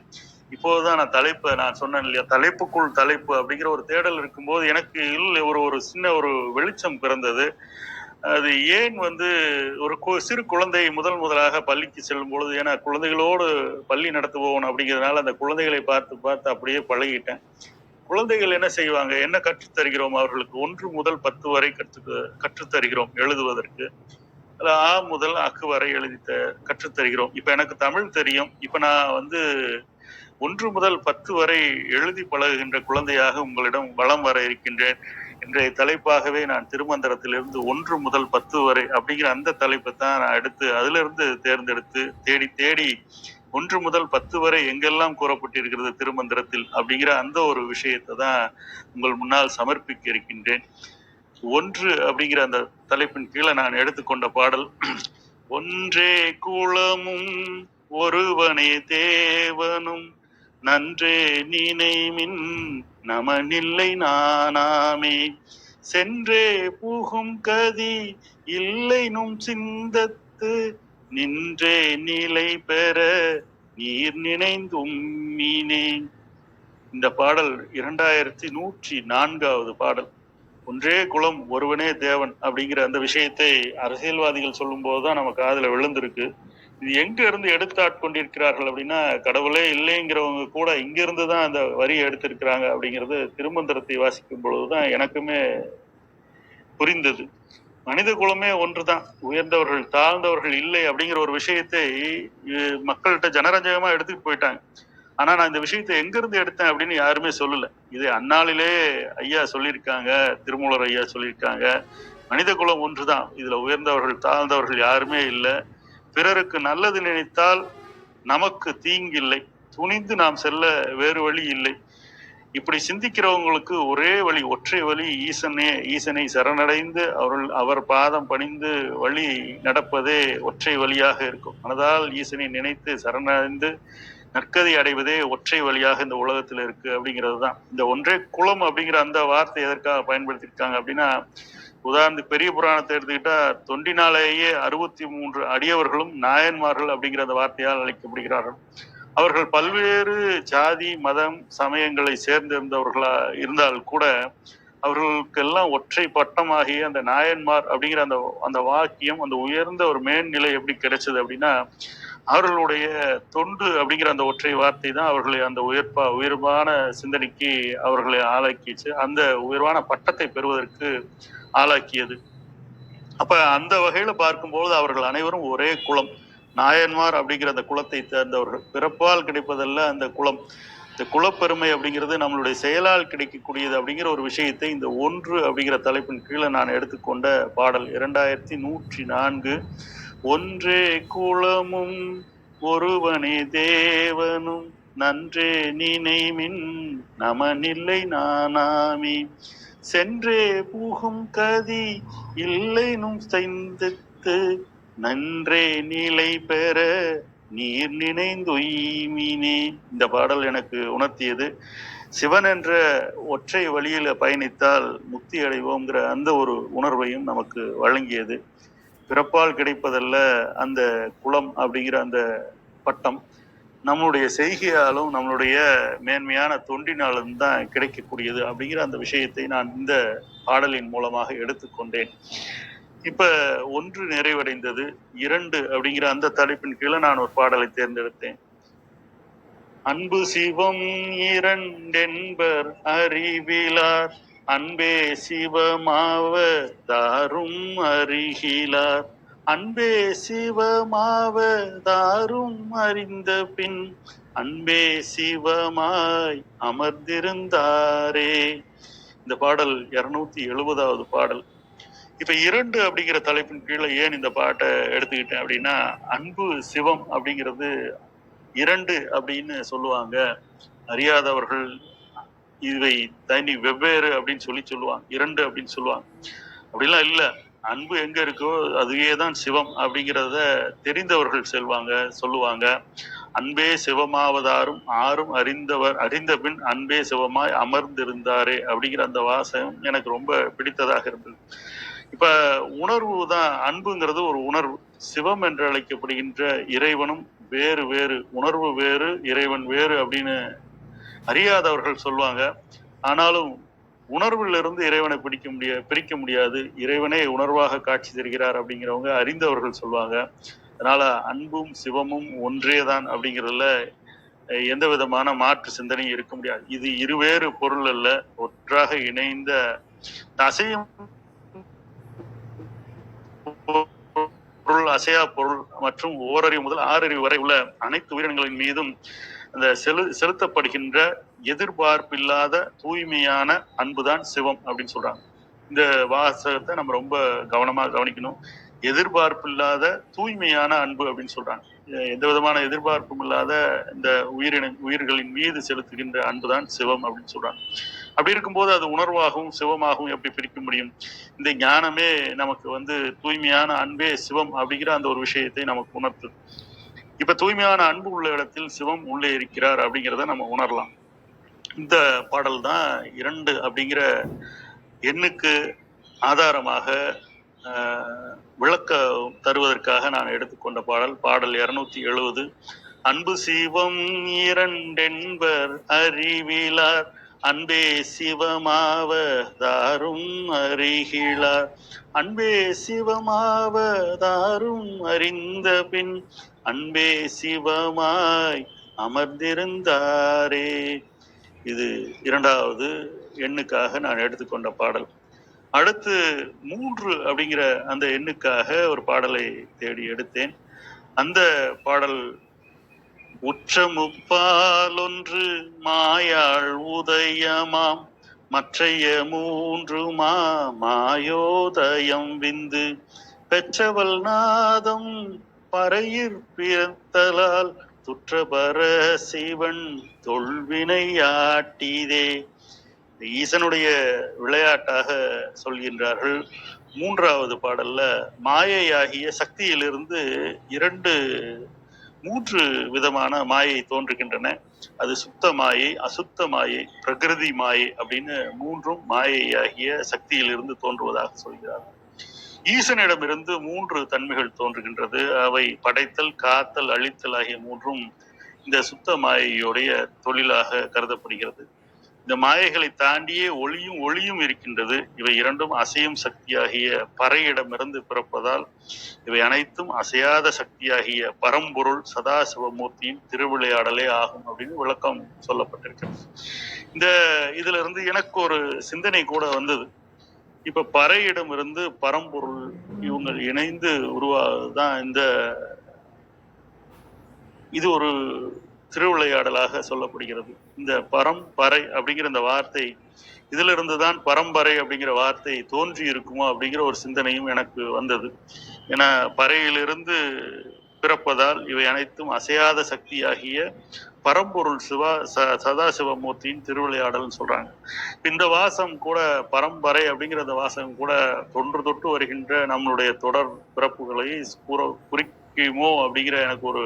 இப்போதுதான் நான் சொன்னேன் இல்லையா, தலைப்புக்குள் தலைப்பு அப்படிங்கிற ஒரு தேடல் இருக்கும்போது எனக்கு ஒரு சின்ன ஒரு வெளிச்சம் பிறந்தது. அது ஏன் ஒரு சிறு குழந்தை முதலாக பள்ளிக்கு செல்லும் பொழுது, ஏன்னா குழந்தைகளோடு பள்ளி நடத்துவோம் அப்படிங்கிறதுனால அந்த குழந்தைகளை பார்த்து அப்படியே பழகிட்டேன். குழந்தைகள் என்ன செய்வாங்க, என்ன கற்றுத்தருகிறோம் அவர்களுக்கு? 1 முதல் 10 வரை கற்றுத்தருகிறோம் எழுதுவதற்கு. ஆ முதல் அக்கு வரை எழுதி கற்றுத்தருகிறோம். இப்ப எனக்கு தமிழ் தெரியும். இப்ப நான் 1 முதல் 10 வரை எழுதி பழகுகின்ற குழந்தையாக உங்களிடம் வலம் வர இருக்கின்றேன். இன்றைய தலைப்பாகவே நான் திருமந்திரத்திலிருந்து 1 முதல் 10 வரை அப்படிங்கிற அந்த தலைப்பை தான் நான் எடுத்து அதிலிருந்து தேர்ந்தெடுத்து தேடி தேடி 1 முதல் 10 வரை எங்கெல்லாம் கூறப்பட்டிருக்கிறது திருமந்திரத்தில் அப்படிங்கிற அந்த ஒரு விஷயத்தை தான் உங்கள் முன்னால் சமர்ப்பிக்க இருக்கின்றேன். 1 அப்படிங்கிற அந்த தலைப்பின் கீழே நான் எடுத்துக்கொண்ட பாடல், ஒன்றே குலமும் ஒருவனே தேவனும் நன்றே நினைமின் நமனில்லை நானாமே, சென்றே புகும் கதி இல்லைனும் சிந்தத்து நின்றே நிலை பெற நீர் நினைந்தும் மீனே. இந்த பாடல் 2104வது பாடல். ஒன்றே குலம் ஒருவனே தேவன் அப்படிங்கிற அந்த விஷயத்தை அரசியல்வாதிகள் சொல்லும் போதுதான் நம்ம காதுல விழுந்திருக்கு. இது எங்க இருந்து எடுத்தாட்கொண்டிருக்கிறார்கள் அப்படின்னா, கடவுளே இல்லைங்கிறவங்க கூட இங்க இருந்துதான் அந்த வரியை எடுத்திருக்கிறாங்க அப்படிங்கிறது திருமந்திரத்தை வாசிக்கும் பொழுதுதான் எனக்குமே புரிந்தது. மனித குலமே ஒன்றுதான், உயர்ந்தவர்கள் தாழ்ந்தவர்கள் இல்லை அப்படிங்கிற ஒரு விஷயத்தை மக்கள்கிட்ட ஜனரஞ்சகமா எடுத்துட்டு போயிட்டாங்க. ஆனா நான் இந்த விஷயத்தை எங்க இருந்து எடுத்தேன் அப்படின்னு யாருமே சொல்லல. இது அந்நாளிலே ஐயா சொல்லியிருக்காங்க, திருமூலர் ஐயா சொல்லியிருக்காங்க, மனித குலம் ஒன்றுதான், இதுல உயர்ந்தவர்கள் தாழ்ந்தவர்கள் யாருமே இல்லை, பிறருக்கு நல்லது நினைத்தால் நமக்கு தீங்கில்லை, துணிந்து நாம் செல்ல வேறு வழி இல்லை. இப்படி சிந்திக்கிறவங்களுக்கு ஒரே வழி, ஒற்றை வழி, ஈசனை சரணடைந்து அவர் பாதம் பணிந்து வழி நடப்பதே ஒற்றை வழியாக இருக்கும். மனதால் ஈசனை நினைத்து சரணடைந்து நற்கதி அடைவதே ஒற்றை வழியாக இந்த உலகத்துல இருக்கு அப்படிங்கிறது தான். இந்த ஒன்றே குலம் அப்படிங்கிற அந்த வார்த்தை எதற்காக பயன்படுத்தியிருக்காங்க அப்படின்னா, உதாரணத்துக்கு பெரிய புராணத்தை எடுத்துக்கிட்டா தொண்டினாலேயே 63 அடியவர்களும் நாயன்மார்கள் அப்படிங்கிற அந்த வார்த்தையால் அழைக்கப்படுகிறார்கள். அவர்கள் பல்வேறு ஜாதி மதம் சமயங்களை சேர்ந்திருந்தவர்களா இருந்தால் கூட அவர்களுக்கெல்லாம் ஒற்றை பட்டமாகிய அந்த நாயன்மார் அப்படிங்கிற அந்த வாக்கியம், அந்த உயர்ந்த ஒரு மேல்நிலை எப்படி கிடைச்சது அப்படின்னா, அவர்களுடைய தொண்டு அப்படிங்கிற அந்த ஒற்றை வார்த்தை தான் அவர்களை அந்த உயர்வான சிந்தனைக்கு அவர்களை ஆளாக்கிச்சு, அந்த உயர்வான பட்டத்தை பெறுவதற்கு ஆளாக்கியது. அப்ப அந்த வகையில பார்க்கும்போது அவர்கள் அனைவரும் ஒரே குலம், நாயன்மார் அப்படிங்கிற அந்த குலத்தை சேர்ந்தவர்கள். பிறப்பால் கிடைப்பதல்ல அந்த குலம், இந்த குலப்பெருமை அப்படிங்கிறது நம்மளுடைய செயலால் கிடைக்கக்கூடியது அப்படிங்கிற ஒரு விஷயத்தை இந்த 1 அப்படிங்கிற தலைப்பின் கீழே நான் எடுத்துக்கொண்ட பாடல் 2104. ஒன்றே குலமும் ஒருவனே தேவனும் நன்றே நினைமின் நமனில்லை நானாமே, சென்றே புகும் கதி இல்லைனும் செய்தத்து நன்றே நிலை பெற நீர் நினைந்துய்மினே. இந்த பாடல் எனக்கு உணர்த்தியது, சிவன் என்ற ஒற்றை வழியில பயணித்தால் முக்தி அடைவோங்கிற அந்த ஒரு உணர்வையும் நமக்கு வழங்கியது. பிறப்பால் கிடைப்பதல்ல அந்த குலம் அப்படிங்கிற அந்த பட்டம், நம்மளுடைய செய்கையாலும் நம்மளுடைய மேன்மையான தொண்டினாலும் தான் கிடைக்கக்கூடியது அப்படிங்கிற அந்த விஷயத்தை நான் இந்த பாடலின் மூலமாக எடுத்துக்கொண்டேன். இப்ப 1 நிறைவடைந்தது. 2 அப்படிங்கிற அந்த தலைப்பின் கீழே நான் ஒரு பாடலை தேர்ந்தெடுத்தேன். அன்பு சிவம் இரண்டென்பர் அறிவிலார், அன்பே சிவமாவ தாரும் அறிகிலார், அன்பே சிவமாவ தாரும் அறிந்த பின் அன்பே சிவமாய் அமர்ந்திருந்தாரே. இந்த பாடல் 270வது பாடல். இப்ப 2 அப்படிங்கிற தலைப்பின் கீழே ஏன் இந்த பாட்டை எடுத்துக்கிட்டேன் அப்படின்னா, அன்பு சிவம் அப்படிங்கிறது 2 அப்படின்னு சொல்லுவாங்க. அறியாதவர்கள் இவை தனி வெவ்வேறு அப்படின்னு சொல்லுவாங்க, 2 அப்படின்னு சொல்லுவாங்க. அப்படிலாம் இல்லை, அன்பு எங்க இருக்கோ அதுவே தான் சிவம் அப்படிங்கிறத தெரிந்தவர்கள் சொல்லுவாங்க. அன்பே சிவமாவதாரும் ஆறும் அறிந்த பின் அன்பே சிவமாய் அமர்ந்திருந்தாரே அப்படிங்கிற அந்த வாசகம் எனக்கு ரொம்ப பிடித்ததாக இருந்தது. இப்ப உணர்வு தான், அன்புங்கிறது ஒரு உணர்வு. சிவம் என்று அழைக்கப்படுகின்ற இறைவனும் வேறு வேறு, உணர்வு வேறு இறைவன் வேறு அப்படின்னு அறியாதவர்கள் சொல்லுவாங்க. ஆனாலும் உணர்விலிருந்து இறைவனை பிரிக்க முடியாது, இறைவனே உணர்வாக காட்சி தருகிறார் அப்படிங்கிறவங்க அறிந்தவர்கள் சொல்லுவாங்க. அதனால அன்பும் சிவமும் ஒன்றேதான் அப்படிங்கிறதுல எந்த விதமான மாற்று சிந்தனையும் இருக்க முடியாது. இது இருவேறு பொருள் அல்ல, ஒன்றாக இணைந்த அசையும் பொருள், அசையா பொருள் மற்றும் ஓரறிவு முதல் 6 அறிவு வரை உள்ள அனைத்து உயிரினங்களின் மீதும் அந்த செலுத்தப்படுகின்ற எதிர்பார்ப்பில்லாத தூய்மையான அன்புதான் சிவம் அப்படின்னு சொல்றாங்க. இந்த வாசகத்தை நம்ம ரொம்ப கவனமா கவனிக்கணும். எதிர்பார்ப்பு இல்லாத தூய்மையான அன்பு அப்படின்னு சொல்றாங்க. எந்த விதமான எதிர்பார்ப்பும் இல்லாத இந்த உயிர்களின் மீது செலுத்துகின்ற அன்புதான் சிவம் அப்படின்னு சொல்றாங்க. அப்படி இருக்கும்போது அது உணர்வாகவும் சிவமாகவும் எப்படி பிரிக்க முடியும்? இந்த ஞானமே நமக்கு தூய்மையான அன்பே சிவம் அப்படிங்கிற அந்த ஒரு விஷயத்தை நமக்கு உணர்த்துது. இப்ப தூய்மையான அன்பு உள்ள இடத்தில் சிவம் உள்ளே இருக்கிறார் அப்படிங்கிறத நம்ம உணரலாம். இந்த பாடல் தான் 2 அப்படிங்கிற எண்ணுக்கு ஆதாரமாக விளக்க தருவதற்காக நான் எடுத்துக்கொண்ட பாடல் 270. அன்பு சிவம் இரண்டென்பர் அறிவிலார், அன்பே சிவமாவதாரும் அறிகிலார். அன்பே சிவமாவதாரும் அறிந்த பின் அன்பே சிவமாய் அமர்ந்திருந்தாரே. இது 2வது எண்ணுக்காக நான் எடுத்துக்கொண்ட பாடல். அடுத்து 3 அப்படிங்கிற அந்த எண்ணுக்காக ஒரு பாடலை தேடி எடுத்தேன். அந்த பாடல் உற்றமுப்பாலொன்று மாயாள் உதயமாம், மற்றைய 3 மாயோதயம் விந்து, பெற்றவள் நாதம் பறையிற் பிறத்தலால் துற்றபர சிவன் தொல்வினையாட்டிதே. ஈசனுடைய விளையாட்டாக சொல்கின்றார்கள். 3வது பாடல்ல மாயையாகிய சக்தியிலிருந்து 3 விதமான மாயை தோன்றுகின்றன. அது சுத்த மாயை, அசுத்த மாயை, பிரகிருதி மாயை அப்படின்னு 3ம் மாயையாகிய சக்தியிலிருந்து தோன்றுவதாக சொல்கிறார்கள். ஈசனிடமிருந்து 3 தன்மைகள் தோன்றுகின்றது. அவை படைத்தல், காத்தல், அழித்தல் ஆகிய 3ம் இந்த சுத்த மாயையுடைய தொழிலாக கருதப்படுகிறது. இந்த மாயைகளை தாண்டியே ஒளியும் இருக்கின்றது. இவை 2ம் அசையும் சக்தியாகிய பறையிடமிருந்து பிறப்பதால் இவை அனைத்தும் அசையாத சக்தியாகிய பரம்பொருள் சதாசிவமூர்த்தியின் திருவிளையாடலே ஆகும் அப்படின்னு விளக்கம் சொல்லப்பட்டிருக்கிறது. இதுல இருந்து எனக்கு ஒரு சிந்தனை கூட வந்தது. இப்ப பறையிடமிருந்து பரம்பொருள் இவங்க இணைந்து உருவாதான் இது ஒரு திருவிளையாடலாக சொல்லப்படுகிறது. இந்த பறை அப்படிங்கிற இந்த வார்த்தை, இதுல இருந்துதான் பரம்பரை அப்படிங்கிற வார்த்தை தோன்றி இருக்குமோ அப்படிங்கிற ஒரு சிந்தனையும் எனக்கு வந்தது. ஏன்னா பறையிலிருந்து பிறப்பதால் இவை அனைத்தும் அசையாத சக்தியாகிய பரம்பொருள் சதாசிவமூர்த்தியின் திருவிளையாடல்னு சொல்றாங்க. இந்த வாசம் கூட பரம்பரை அப்படிங்கிற அந்த வாசகம் கூட தொன்று தொட்டு வருகின்ற நம்மளுடைய தொடர் பிறப்புகளை குறிக்குமோ அப்படிங்கிற எனக்கு ஒரு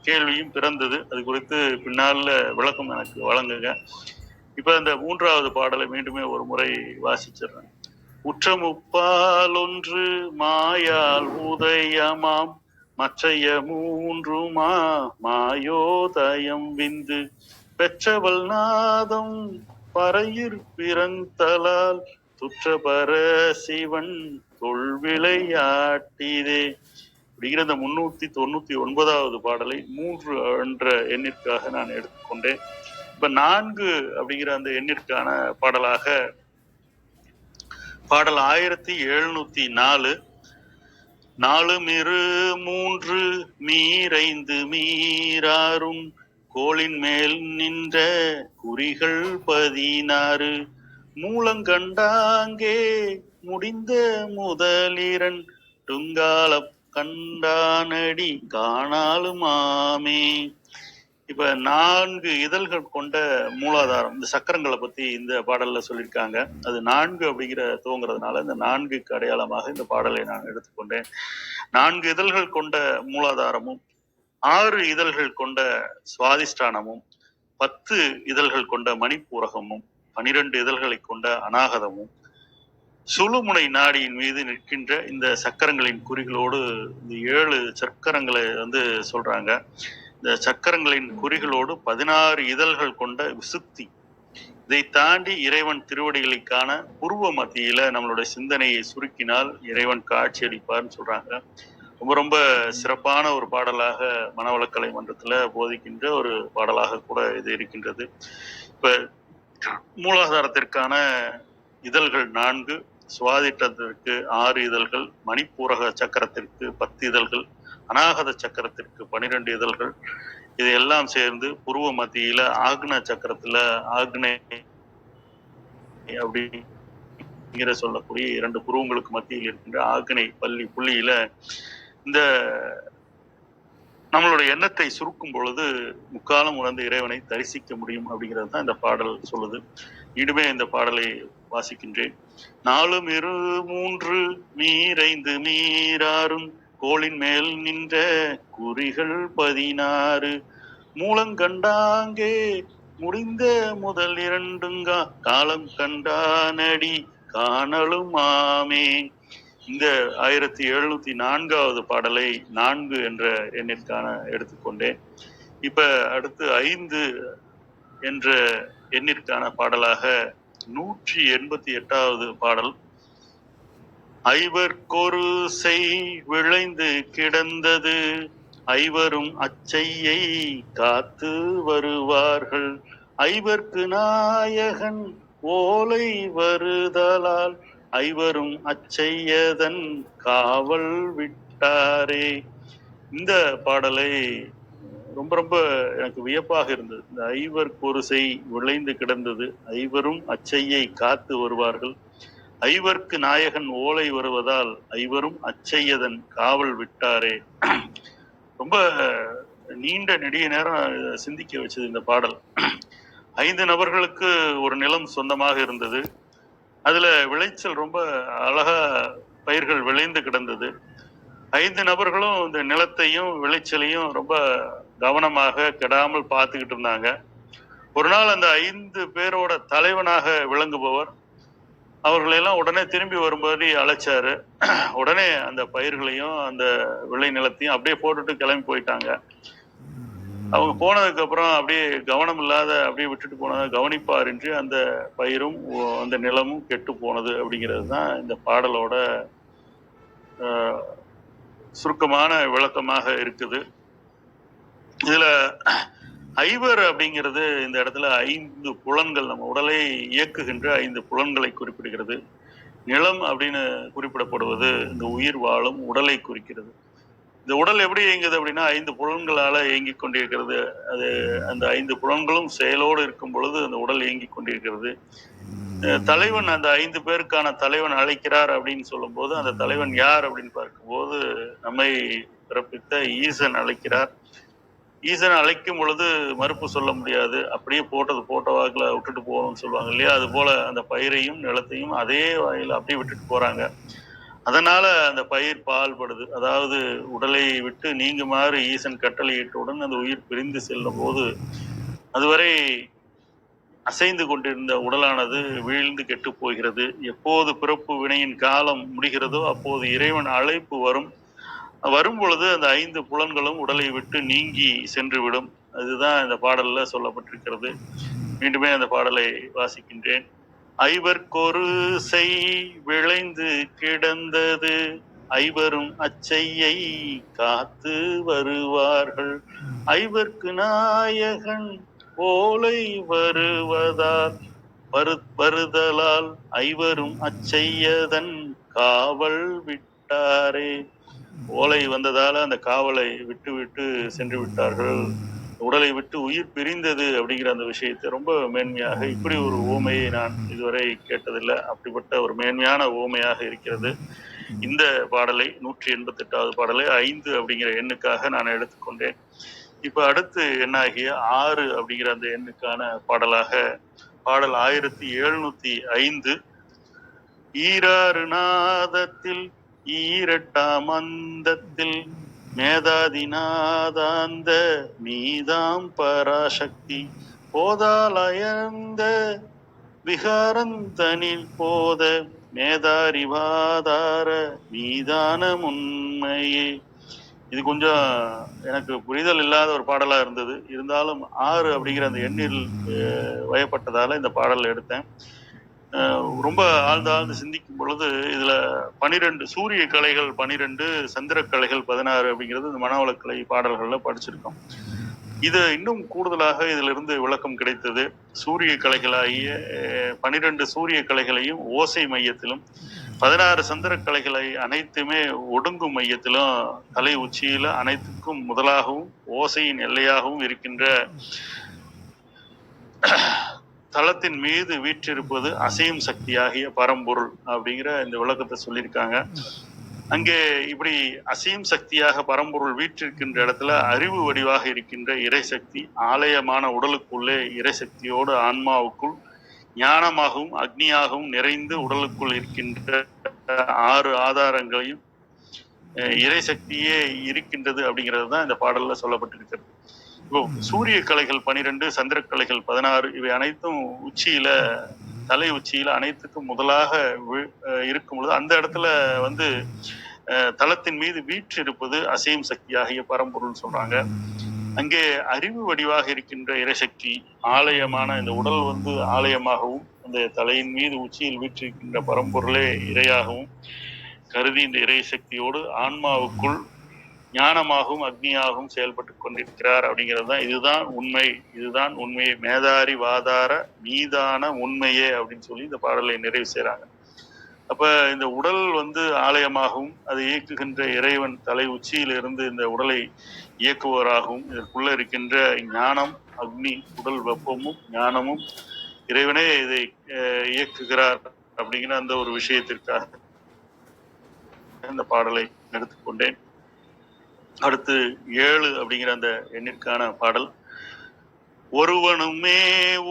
கேள்வியும் பிறந்தது. அது குறித்து பின்னால விளக்கம் எனக்கு வழங்குங்க. இப்ப இந்த 3வது பாடலை மீண்டுமே ஒரு முறை வாசிச்சிடுறேன். உற்றமுப்பாலொன்று மாயால் உதயமாம், மற்றைய 3 மாயோதயம் விந்து, பெற்றவள் நாதம் பறையிற் பிறந்தலால் துற்றபர சிவன் தொல்விளையாட்டிதே அப்படிங்கிற இந்த 399வது பாடலை 3 என்ற எண்ணிற்காக நான் எடுத்துக்கொண்டேன். இப்ப 4 அப்படிங்கிற அந்த எண்ணிற்கான பாடலாக பாடல் 1704. 4 மிரு 3 மீரைந்து மீறாரும், கோளின் மேல் நின்ற குறிகள் 16, மூலங்கண்டாங்கே முடிந்த முதலிரன் டுங்கால கண்டானடி காணாலுமாமே. இப்ப 4 இதழ்கள் கொண்ட மூலாதாரம், இந்த சக்கரங்களை பத்தி இந்த பாடல்ல சொல்லியிருக்காங்க. அது 4 அப்படிங்கிற துவங்குறதுனால இந்த 4க்கு அடையாளமாக இந்த பாடலை நான் எடுத்துக்கொண்டேன். 4 இதழ்கள் கொண்ட மூலாதாரமும், 6 இதழ்கள் கொண்ட சுவாதிஷ்டானமும், 10 இதழ்கள் கொண்ட மணிப்பூரகமும், 12 இதழ்களை கொண்ட அநாகதமும், சுழுமுனை நாடியின் மீது நிற்கின்ற இந்த சக்கரங்களின் குறிகளோடு இந்த 7 சக்கரங்களை சொல்றாங்க. இந்த சக்கரங்களின் குறிகளோடு 16 இதழ்கள் கொண்ட விசுத்தி. இதை தாண்டி இறைவன் திருவடிகளை காண புருவ மத்தியில நம்மளுடைய சிந்தனையை சுருக்கினால் இறைவன் காட்சி அளிப்பார்னு சொல்றாங்க. ரொம்ப ரொம்ப சிறப்பான ஒரு பாடலாக மனவளக்கலை மன்றத்துல போதிக்கின்ற ஒரு பாடலாக கூட இது இருக்கின்றது. இப்ப மூலாதாரத்திற்கான இதழ்கள் 4, சுவாதிட்டத்திற்கு 6 இதழ்கள், மணிப்பூரக சக்கரத்திற்கு 10 இதழ்கள், அநாகத சக்கரத்திற்கு 12 இதழ்கள், இது எல்லாம் சேர்ந்து புருவ மத்தியில ஆக்ன சக்கரத்துல ஆக்னை அப்படிங்கிற சொல்லக்கூடிய 2 புருவங்களுக்கு மத்தியில் இருக்கின்ற ஆக்னை புள்ளியில இந்த நம்மளுடைய எண்ணத்தை சுருக்கும் பொழுது முக்காலம் உணர்ந்த இறைவனை தரிசிக்க முடியும் அப்படிங்கிறது தான் இந்த பாடல் சொல்லுது. இனிமே இந்த பாடலை வாசிக்கின்றேன். 4 இரு 3 மீரைந்து மீறாரும் கோளின் மேல் நின்ற குறிகள் 16 மூலங்கண்டாங்கே முடிந்த முதல் 2 காலம் கண்டானடி காணலும் ஆமே. இந்த 1704வது பாடலை 4 என்ற எண்ணிற்கான எடுத்துக்கொண்டேன். இப்ப அடுத்து 5 என்ற எண்ணிற்கான பாடலாக 188வது பாடல். ஐவர்க்கொரு செய் விளைந்து கிடந்தது ஐவரும் அச்சையை காத்து வருவார்கள் ஐவர்க்கு நாயகன் ஓலை வருதலால் ஐவரும் அச்சையதன் காவல் விட்டாரே. இந்த பாடலை ரொம்ப ரொம்ப எனக்கு வியப்பாக இருந்தது. இந்த ஐவர்க்கு ஒரு செய் விளைந்து கிடந்தது ஐவரும் அச்சையை காத்து வருவார்கள் ஐவர்க்கு நாயகன் ஓலை வருவதால் ஐவரும் அச்சையதன் காவல் விட்டாரே. ரொம்ப நீண்ட நெடிய நேரம் சிந்திக்க வச்சது இந்த பாடல். 5 நபர்களுக்கு ஒரு நிலம் சொந்தமாக இருந்தது. அதுல விளைச்சல் ரொம்ப அழகா பயிர்கள் விளைந்து கிடந்தது. 5 நபர்களும் இந்த நிலத்தையும் விளைச்சலையும் ரொம்ப கவனமாக கெடாமல் பார்த்துக்கிட்டு இருந்தாங்க. ஒரு நாள் அந்த 5 பேரோட தலைவனாக விளங்குபவர் அவர்களெல்லாம் உடனே திரும்பி வரும்படி அழைச்சாரு. உடனே அந்த பயிர்களையும் அந்த விளை நிலத்தையும் அப்படியே போட்டுட்டு கிளம்பி போயிட்டாங்க. அவங்க போனதுக்கு அப்புறம் அப்படியே கவனம் இல்லாத அப்படியே விட்டுட்டு போனதை கவனிப்பார் என்று அந்த பயிரும் அந்த நிலமும் கெட்டு போனது அப்படிங்கிறது தான் இந்த பாடலோட சுருக்கமான விளக்கமாக இருக்குது. இதுல ஐவர் அப்படிங்கிறது இந்த இடத்துல 5 புலன்கள், நம்ம உடலை இயக்குகின்ற 5 புலன்களை குறிப்பிடுகிறது. நிலம் அப்படின்னு குறிப்பிடப்படுவது இந்த உயிர் வாழும் உடலை குறிக்கிறது. இந்த உடல் எப்படி இயங்குது அப்படின்னா 5 புலன்களால இயங்கிக் கொண்டிருக்கிறது. அது அந்த 5 புலன்களும் செயலோடு இருக்கும் பொழுது அந்த உடல் இயங்கிக் கொண்டிருக்கிறது. தலைவன் அந்த 5 பேருக்கான தலைவன் அழைக்கிறார் அப்படின்னு சொல்லும் போது அந்த தலைவன் யார் அப்படின்னு பார்க்கும்போது நம்மை பிறப்பித்த ஈசன் அழைக்கிறார். ஈசன் அழைக்கும் பொழுது மறுப்பு சொல்ல முடியாது. அப்படியே போட்ட வாக்குல விட்டுட்டு போகணும்னு சொல்லுவாங்க இல்லையா, அது போல அந்த பயிரையும் நிலத்தையும் அதே வாயில அப்படியே விட்டுட்டு போறாங்க. அதனால அந்த பயிர் பால்படுது. அதாவது உடலை விட்டு நீங்குமாறு ஈசன் கட்டளையிட்டவுடன் அந்த உயிர் பிரிந்து செல்லும் போது அதுவரை அசைந்து கொண்டிருந்த உடலானது வீழ்ந்து கெட்டு போகிறது. எப்போது பிறப்பு வினையின் காலம் முடிகிறதோ அப்போது இறைவன் அழைப்பு வரும் பொழுது அந்த 5 புலன்களும் உடலை விட்டு நீங்கி சென்று விடும். அதுதான் இந்த பாடல்ல சொல்லப்பட்டிருக்கிறது. மீண்டுமே அந்த பாடலை வாசிக்கின்றேன். ஐவர்க்கொரு செய் விளைந்து கிடந்தது ஐவரும் அச்சையை காத்து வருவார்கள் ஐவர்க்கு நாயகன் ஓலை வருவதால் வருதலால் ஐவரும் அச்சையதன் காவல் விட்டாரே. ஓலை வந்ததால அந்த காவலை விட்டு சென்று விட்டார்கள். உடலை விட்டு உயிர் பிரிந்தது அப்படிங்கிற அந்த விஷயத்தை ரொம்ப மேன்மையாக, இப்படி ஒரு ஊமையை நான் இதுவரை கேட்டதில்லை. அப்படிப்பட்ட ஒரு மேன்மையான ஊமையாக இருக்கிறது இந்த பாடலை. 188வது பாடலை 5 அப்படிங்கிற எண்ணுக்காக நான் எடுத்துக்கொண்டேன். இப்ப அடுத்து எண்ணாகிய 6 அப்படிங்கிற அந்த எண்ணுக்கான பாடலாக பாடல் 1705. ஈராறு நாதத்தில் ஈரட்டாம் அந்தத்தில் மேதாதிநாதாந்த மீதாம் பராசக்தி போதால் அயர்ந்த விகாரந்தனில் போத மேதாரிவாதார மீதான உண்மையே. இது கொஞ்சம் எனக்கு புரிதல் இல்லாத ஒரு பாடலா இருந்தது. இருந்தாலும் 6 அப்படிங்கிற அந்த எண்ணில் வயப்பட்டதால இந்த பாடல் எடுத்தேன். ரொம்ப ஆழ்ந்து சிந்திக்கும் பொழுது இதுல 12 சூரிய கலைகள் 12, சந்திர கலைகள் 16 அப்படிங்கிறது இந்த மனவளக்கலை பாடல்கள்ல படிச்சிருக்கோம். இது இன்னும் கூடுதலாக இதுல இருந்து விளக்கம் கிடைத்தது. சூரிய கலைகளாகிய 12 சூரிய கலைகளையும் ஓசை மையத்திலும் 16 சந்திர கலைகளை அனைத்துமே ஒடுங்கும் மையத்திலும் தலை உச்சியில அனைத்துக்கும் முதலாகவும் ஓசையின் எல்லையாகவும் இருக்கின்ற தளத்தின் மீது வீற்றிருப்பது அசையும் சக்தியாகிய பரம்பொருள் அப்படிங்கிற இந்த விளக்கத்தை சொல்லியிருக்காங்க. அங்கே இப்படி அசையும் சக்தியாக பரம்பொருள் வீற்றிருக்கின்ற இடத்துல அறிவு வடிவாக இருக்கின்ற இறைசக்தி ஆலயமான உடலுக்குள்ளே இறைசக்தியோடு ஆன்மாவுக்குள் ஞானமாகவும் அக்னியாகவும் நிறைந்து உடலுக்குள் இருக்கின்ற 6 ஆதாரங்களையும் இறைசக்தியே இருக்கின்றது அப்படிங்கிறது தான் இந்த பாடல்ல சொல்லப்பட்டிருக்கிறது. இப்போ சூரிய கலைகள் 12, சந்திர கலைகள் 16 இவை அனைத்தும் உச்சியில தலை உச்சியில அனைத்துக்கும் முதலாக இருக்கும் பொழுது அந்த இடத்துல வந்து தளத்தின் மீது வீற்றிருப்பது அசையும் சக்தியாகிய பரம்பொருள் சொல்றாங்க. அங்கே அறிவு வடிவாக இருக்கின்ற இறைசக்தி ஆலயமான இந்த உடல் வந்து ஆலயமாகவும் அந்த தலையின் மீது உச்சியில் வீற்றிருக்கின்ற பரம்பொருளே இறையாகவும் கருதி இந்த இறைசக்தியோடு ஆன்மாவுக்குள் ஞானமாகவும் அக்னியாகவும் செயல்பட்டு கொண்டிருக்கிறார் அப்படிங்கிறது தான். இதுதான் உண்மையை மேதாரி வாதார மீதான உண்மையே அப்படின்னு சொல்லி இந்த பாடலை நிறைவு செய்யறாங்க. அப்ப இந்த உடல் வந்து ஆலயமாகவும் அதை இயக்குகின்ற இறைவன் தலை உச்சியிலிருந்து இந்த உடலை இயக்குவராகவும் இதற்குள்ள இருக்கின்ற ஞானம் அக்னி உடல் வெப்பமும் ஞானமும் இறைவனே இதை இயக்குகிறார் அப்படிங்கிற அந்த ஒரு விஷயத்திற்காக இந்த பாடலை எடுத்துக்கொண்டேன். அடுத்து 7 அப்படிங்கிற அந்த எண்ணிற்கான பாடல். ஒருவனுமே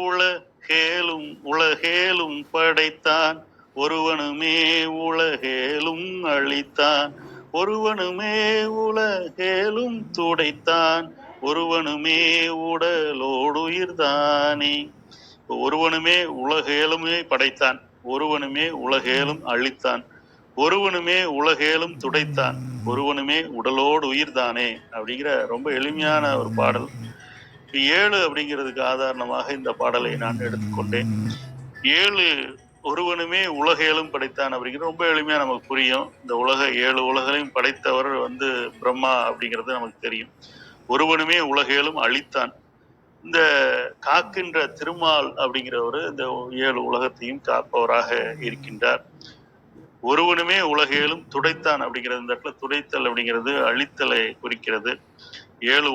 உலகேலும் படைத்தான், ஒருவனுமே உலகேலும் அழித்தான், ஒருவனுமே உலகேலும் துடைத்தான், ஒருவனுமே உடலோடு உயிர்தானே. ஒருவனுமே உலகேலுமே படைத்தான், ஒருவனுமே உலகேலும் அழித்தான், ஒருவனுமே உலகேலும் துடைத்தான், ஒருவனுமே உடலோடு உயிர்தானே அப்படிங்கிற ரொம்ப எளிமையான ஒரு பாடல். 7 அப்படிங்கிறதுக்கு ஆதாரணமாக இந்த பாடலை நான் எடுத்துக்கொண்டேன். 7 ஒருவனுமே உலகேலும் படைத்தான் அப்படிங்கிறது ரொம்ப எளிமையா நமக்கு புரியும். இந்த 7 உலகளையும் படைத்தவர் வந்து பிரம்மா அப்படிங்கிறது நமக்கு தெரியும். ஒருவனுமே உலகேலும் அழித்தான். இந்த காக்கின்ற திருமால் அப்படிங்கிறவர் இந்த 7 உலகத்தையும் காப்பவராக இருக்கின்றார். ஒருவனுமே உலகேலும் துடைத்தான் அப்படிங்கிறது இந்த இடத்துல துடைத்தல் அப்படிங்கிறது அழித்தலை குறிக்கிறது. 7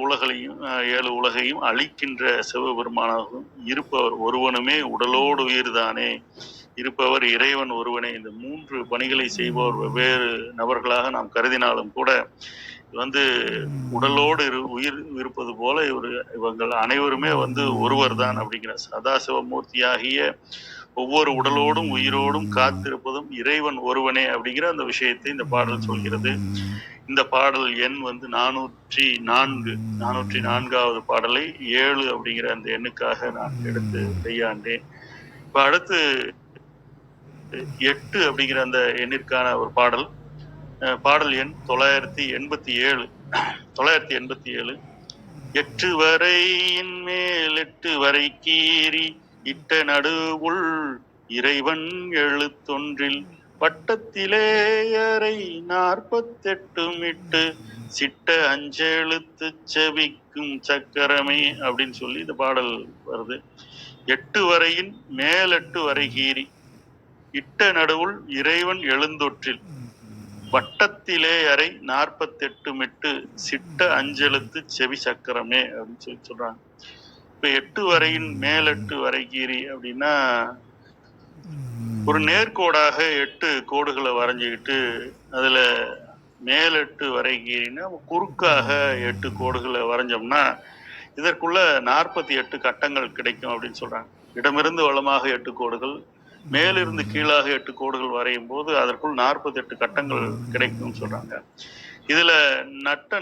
உலகையும் அழிக்கின்ற சிவபெருமானாகவும் இருப்பவர் ஒருவனுமே உடலோடு உயிர்தானே, இருப்பவர் இறைவன் ஒருவனே. இந்த 3 பணிகளை செய்பவர் வெவ்வேறு நபர்களாக நாம் கருதினாலும் கூட வந்து உடலோடு உயிர் இருப்பது போல இவங்கள் அனைவருமே வந்து ஒருவர் தான் அப்படிங்கிற சதாசிவமூர்த்தியாகிய ஒவ்வொரு உடலோடும் உயிரோடும் காத்திருப்பதும் இறைவன் ஒருவனே அப்படிங்கிற அந்த விஷயத்தை இந்த பாடல் சொல்கிறது. இந்த பாடல் எண் வந்து 404வது பாடலை 7 அப்படிங்கிற அந்த எண்ணுக்காக நான் எடுத்து கையாண்டேன். இப்ப அடுத்து 8 அப்படிங்கிற அந்த எண்ணிற்கான ஒரு பாடல் எண் 987. 8 வரையின் மேல் 8 வரை கீறி இட்ட நடுவுள் இறைவன் எழுத்தொன்றில் வட்டத்திலே அறை 48 இட்டு சிட்ட 5 எழுத்து செவிக்கும் சக்கரமே அப்படின்னு சொல்லி இந்த பாடல் வருது. 8 வரையின் மேல் 8 வரை கீறி இட்ட நடுவுள் இறைவன் எழுந்தொற்றில் வட்டத்திலே அறை 48 இட்டு சிட்ட 5 எழுத்து செவி சக்கரமே அப்படின்னு சொல்லி சொல்றாங்க. இப்ப 8 வரையின் மேல் 8 வரை கீறி அப்படின்னா ஒரு நேர்கோடாக 8 கோடுகளை வரைஞ்சிக்கிட்டு அதுல மேல் 8 வரை கீறினா குறுக்காக 8 கோடுகளை வரைஞ்சோம்னா இதற்குள்ள 48 கட்டங்கள் கிடைக்கும் அப்படின்னு சொல்றாங்க. இடமிருந்து வலமாக 8 கோடுகள், மேலிருந்து கீழாக 8 கோடுகள் வரையும் போது அதற்குள் 48 கட்டங்கள் கிடைக்கும் சொல்றாங்க. இதுல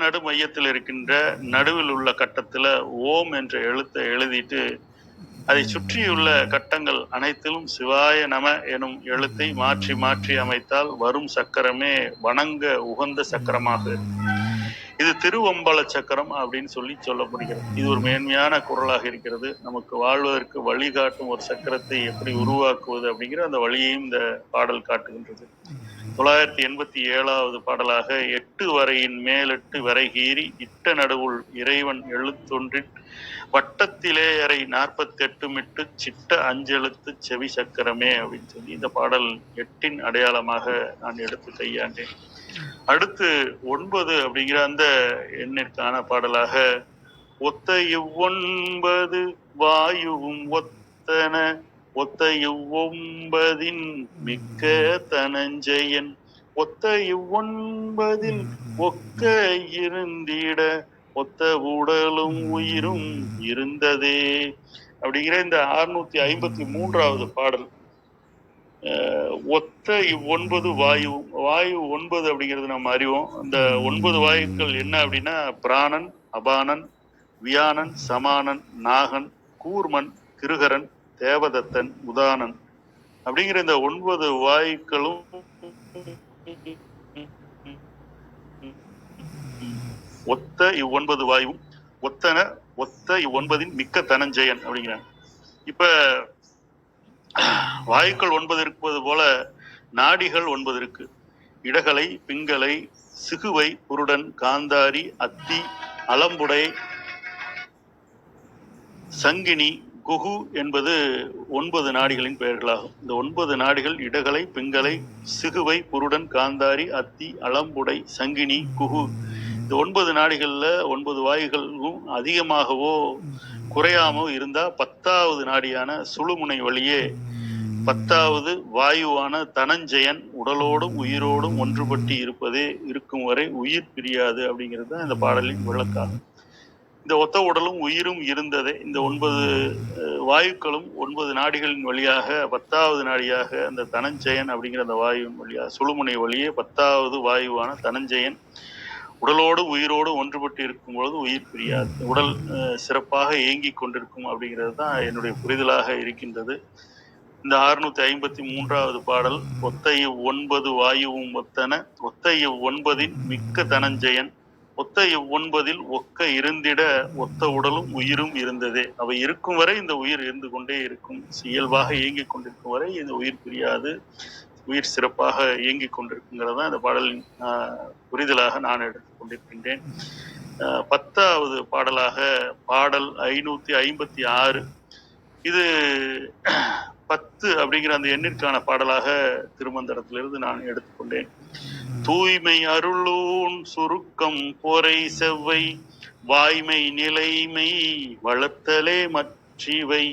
நடு மையத்தில் இருக்கின்ற நடுவில் உள்ள கட்டத்துல ஓம் என்ற எழுத்தை எழுதிட்டு அதை சுற்றியுள்ள கட்டங்கள் அனைத்திலும் சிவாய நம எனும் எழுத்தை மாற்றி மாற்றி அமைத்தால் வரும் சக்கரமே வணங்க உகந்த சக்கரமாக இருக்கும். இது திருவம்பல சக்கரம் அப்படின்னு சொல்லி சொல்லப்படுகிறது. இது ஒரு மேன்மையான குரலாக இருக்கிறது. நமக்கு வாழ்வதற்கு வழிகாட்டும் ஒரு சக்கரத்தை எப்படி உருவாக்குவது அப்படிங்கிற அந்த வழியையும் இந்த பாடல் காட்டுகின்றது. 987வது பாடலாக 8 வரையின் மேலெட்டு வரைகீறி இட்ட நடுவுள் இறைவன் எழுத்தொன்றின் வட்டத்திலே அறை 48 மிட்டு சிட்ட அஞ்செழுத்து செவி சக்கரமே அப்படின்னு சொல்லி இந்த பாடல் 8இன் அடையாளமாக நான் எடுத்து கையாண்டேன். அடுத்து 9 அப்படிங்கிற அந்த எண்ணிற்கான பாடலாக ஒத்த இவ்9 வாயுவும் ஒத்தன ஒத்த இவ்9 மிக்க தனஞ்செயன் ஒத்த இவ்9 ஒக்க இருந்திட ஒத்த உடலும் உயிரும் இருந்ததே அப்படிங்கிற இந்த 653வது பாடல். ஒத்த இவ்9 வாயு 9 அப்படிங்கிறது நம்ம அறிவோம். அந்த 9 வாயுக்கள் என்ன அப்படின்னா பிராணன், அபானன், வியானன், சமானன், நாகன், கூர்மன், கிருகரன், தேவதத்தன், உதானன் அப்படிங்கிற இந்த 9 வாயுக்களும் ஒத்த இவ்9 வாயுவும் ஒத்த இவ்9 மிக்க தனஞ்செயன் அப்படிங்கிறாங்க. இப்ப வாயுக்கள் 9 இருப்பது போல நாடிகள் 9 இருக்கு. இடகலை, பிங்கலை, சிகுவை, புருடன், காந்தாரி, அத்தி, அலம்புடை, சங்கினி, குகு என்பது 9 நாடிகளின் பெயர்களாகும். இந்த 9 நாடிகள் இடகலை, பிங்கலை, சிகுவை, புருடன், காந்தாரி, அத்தி, அலம்புடை, சங்கினி, குகு. இந்த 9 நாடிகள்ல 9 வாயுகளும் அதிகமாகவோ குறையாமோ இருந்தா 10வது நாடியான சுழுமுனை வழியே 10வது வாயுவான தனஞ்செயன் உடலோடும் உயிரோடும் ஒன்றுபட்டு இருக்கும் வரை உயிர் பிரியாது அப்படிங்கிறது தான் இந்த பாடலின் விளக்காகும். இந்த ஒத்த உடலும் உயிரும் இருந்ததே. இந்த 9 வாயுக்களும் 9 நாடிகளின் வழியாக 10வது நாடியாக அந்த தனஞ்செயன் அப்படிங்கிற அந்த வாயுவின் வழியாக சுழுமுனை வழியே 10வது வாயுவான தனஞ்செயன் உடலோடு உயிரோடு ஒன்றுபட்டு இருக்கும் பொழுது உயிர் பிரியாது, உடல் சிறப்பாக இயங்கி கொண்டிருக்கும் அப்படிங்கிறது தான் என்னுடைய புரிதலாக இருக்கின்றது. இந்த 653வது பாடல் ஒத்த இவ்9 வாயுவும் ஒத்தன ஒத்த இவ்9 மிக்க தனஞ்செயன் ஒத்த இவ்9 ஒக்க இருந்திட ஒத்த உடலும் உயிரும் இருந்ததே. அவை இருக்கும் வரை இந்த உயிர் இருந்து கொண்டே இருக்கும், இயல்பாக இயங்கிக் கொண்டிருக்கும் வரை இந்த உயிர் பிரியாது, உயிர் சிறப்பாக இயங்கிக் கொண்டிருக்குங்கிறதா இந்த பாடலின் புரிதலாக நான் எடுத்துக் கொண்டிருக்கின்றேன். 10வது பாடலாக பாடல் 556. இது 10 அப்படிங்கிற அந்த எண்ணிற்கான பாடலாக திருமந்திரத்திலிருந்து நான் எடுத்துக்கொண்டேன். தூய்மை அருளூன் சுருக்கம் பொறை செவ்வை வாய்மை நிலைமை வளர்த்தலே மற்றிவை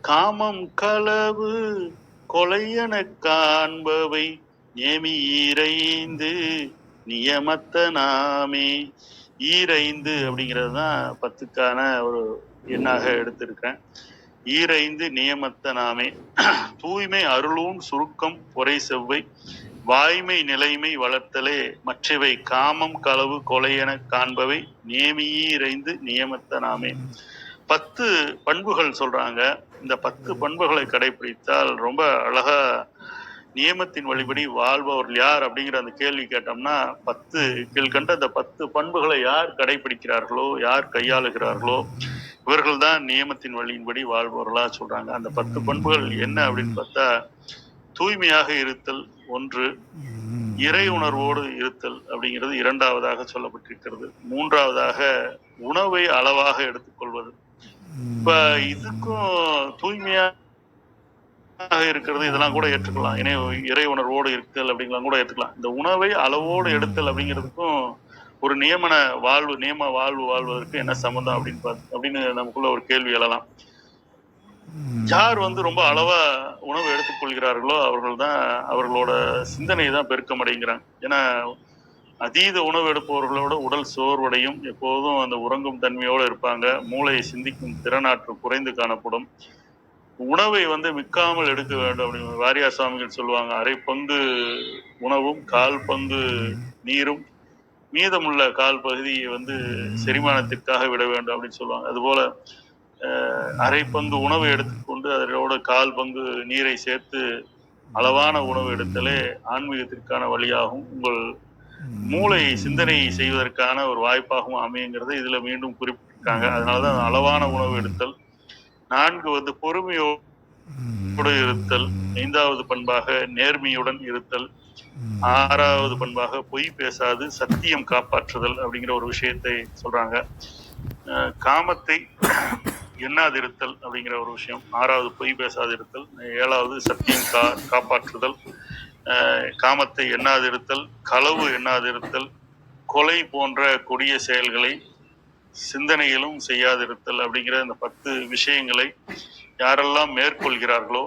காமம் களவு கொலையன காண்பவை நேமி ஈரைந்து நியமத்த நாமே. ஈரைந்து அப்படிங்கிறது தான் 10க்கான ஒரு எண்ணாக எடுத்திருக்கேன். ஈரைந்து நியமத்த நாமே. தூய்மை அருளூன் சுருக்கம் பொறை செவ்வை வாய்மை நிலைமை வளர்த்தலே மற்றவை காமம் களவு கொலையென காண்பவை நேமியீரைந்து நியமத்த நாமே. 10 பண்புகள் சொல்றாங்க. இந்த 10 பண்புகளை கடைபிடித்தால் ரொம்ப அழகா நியமத்தின் வழிபடி வாழ்பவர்கள் யார் அப்படிங்கிற அந்த கேள்வி கேட்டோம்னா 10 கீழ்கண்ட அந்த 10 பண்புகளை யார் கடைபிடிக்கிறார்களோ யார் கையாளுகிறார்களோ இவர்கள் தான் நியமத்தின் வழியின்படி வாழ்பவர்களா சொல்றாங்க. அந்த 10 பண்புகள் என்ன அப்படின்னு பார்த்தா, தூய்மையாக இருத்தல் 1, இறை உணர்வோடு இருத்தல் அப்படிங்கிறது 2வதாக சொல்லப்பட்டிருக்கிறது. 3வதாக உணவை அளவாக எடுத்துக்கொள்வது. இப்ப இதுக்கும் தூய்மையாக இருக்கிறது இதெல்லாம் கூட ஏற்றுக்கலாம். ஏன்னா இறை உணர்வோடு இருத்தல் அப்படிங்கலாம் கூட ஏற்றுக்கலாம். இந்த உணவை அளவோடு எடுத்தல் அப்படிங்கிறதுக்கும் ஒரு நியம வாழ்வு வாழ்வதற்கு என்ன சம்பந்தம் அப்படின்னு நமக்குள்ள ஒரு கேள்வி எழலாம். யார் ரொம்ப அளவா உணவு எடுத்துக்கொள்கிறார்களோ அவர்களோட சிந்தனை தான் பெருக்கமடைங்கிறாங்க. ஏன்னா அதீத உணவு எடுப்பவர்களோட உடல் சோர்வடையும், எப்போதும் அந்த உறங்கும் தன்மையோடு இருப்பாங்க, மூளை சிந்திக்கும் திறனாற்று குறைந்து காணப்படும். உணவை மிக்காமல் எடுக்க வேண்டும் அப்படின்னு வாரியார் சுவாமிகள் சொல்லுவாங்க. அரை பங்கு உணவும் 1/4 பங்கு நீரும் மீதமுள்ள 1/4 பகுதியை செரிமானத்திற்காக விட வேண்டும் அப்படின்னு சொல்லுவாங்க. அதுபோல அரை பங்கு உணவை எடுத்துக்கொண்டு அதோட 1/4 பங்கு நீரை சேர்த்து அளவான உணவு எடுத்தலே ஆன்மீகத்திற்கான வழியாகும், உங்கள் மூளை சிந்தனை செய்வதற்கான ஒரு வாய்ப்பாகவும் அமையுங்கிறத இதுல மீண்டும் குறிப்பிட்டிருக்காங்க. அதனாலதான் அளவான உணவு எடுத்தல். 4 பொறுமையோடு இருத்தல். 5வது பண்பாக நேர்மையுடன் இருத்தல். 6வது பண்பாக பொய் பேசாது சத்தியம் காப்பாற்றுதல் அப்படிங்கிற ஒரு விஷயத்தை சொல்றாங்க. காமத்தை எண்ணாதிருத்தல் அப்படிங்கிற ஒரு விஷயம், 6வது பொய் பேசாதிருத்தல், 7வது சத்தியம் காப்பாற்றுதல், காமத்தை எண்ணாதிருத்தல், களவு எண்ணாதிருத்தல், கொலை போன்ற கொடிய செயல்களை சிந்தனையிலும் செய்யாதிருத்தல் அப்படிங்கிற இந்த 10 விஷயங்களை யாரெல்லாம் மேற்கொள்கிறார்களோ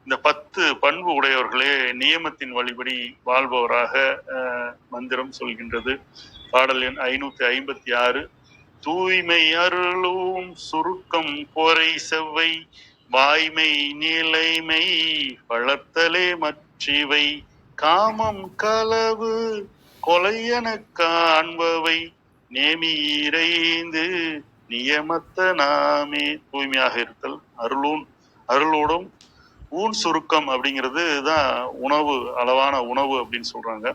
இந்த 10 பண்பு உடையவர்களே நியமத்தின் வழிபடி வாழ்பவராக மந்திரம் சொல்கின்றது. பாடல் எண் 556. தூய்மை அருளும் சுருக்கம் பொறை செவ்வை வாய்மை நிலைமை வளர்த்தலே மற்றிவை காமம் களவு கொலையென காண்பவை நேமியிரைந்து நியமத்த நாமே. தூய்மையாக இருத்தல், அருளோடும் ஊன் சுருக்கம் அப்படிங்கிறது தான் உணவு, அளவான உணவு அப்படின்னு சொல்றாங்க.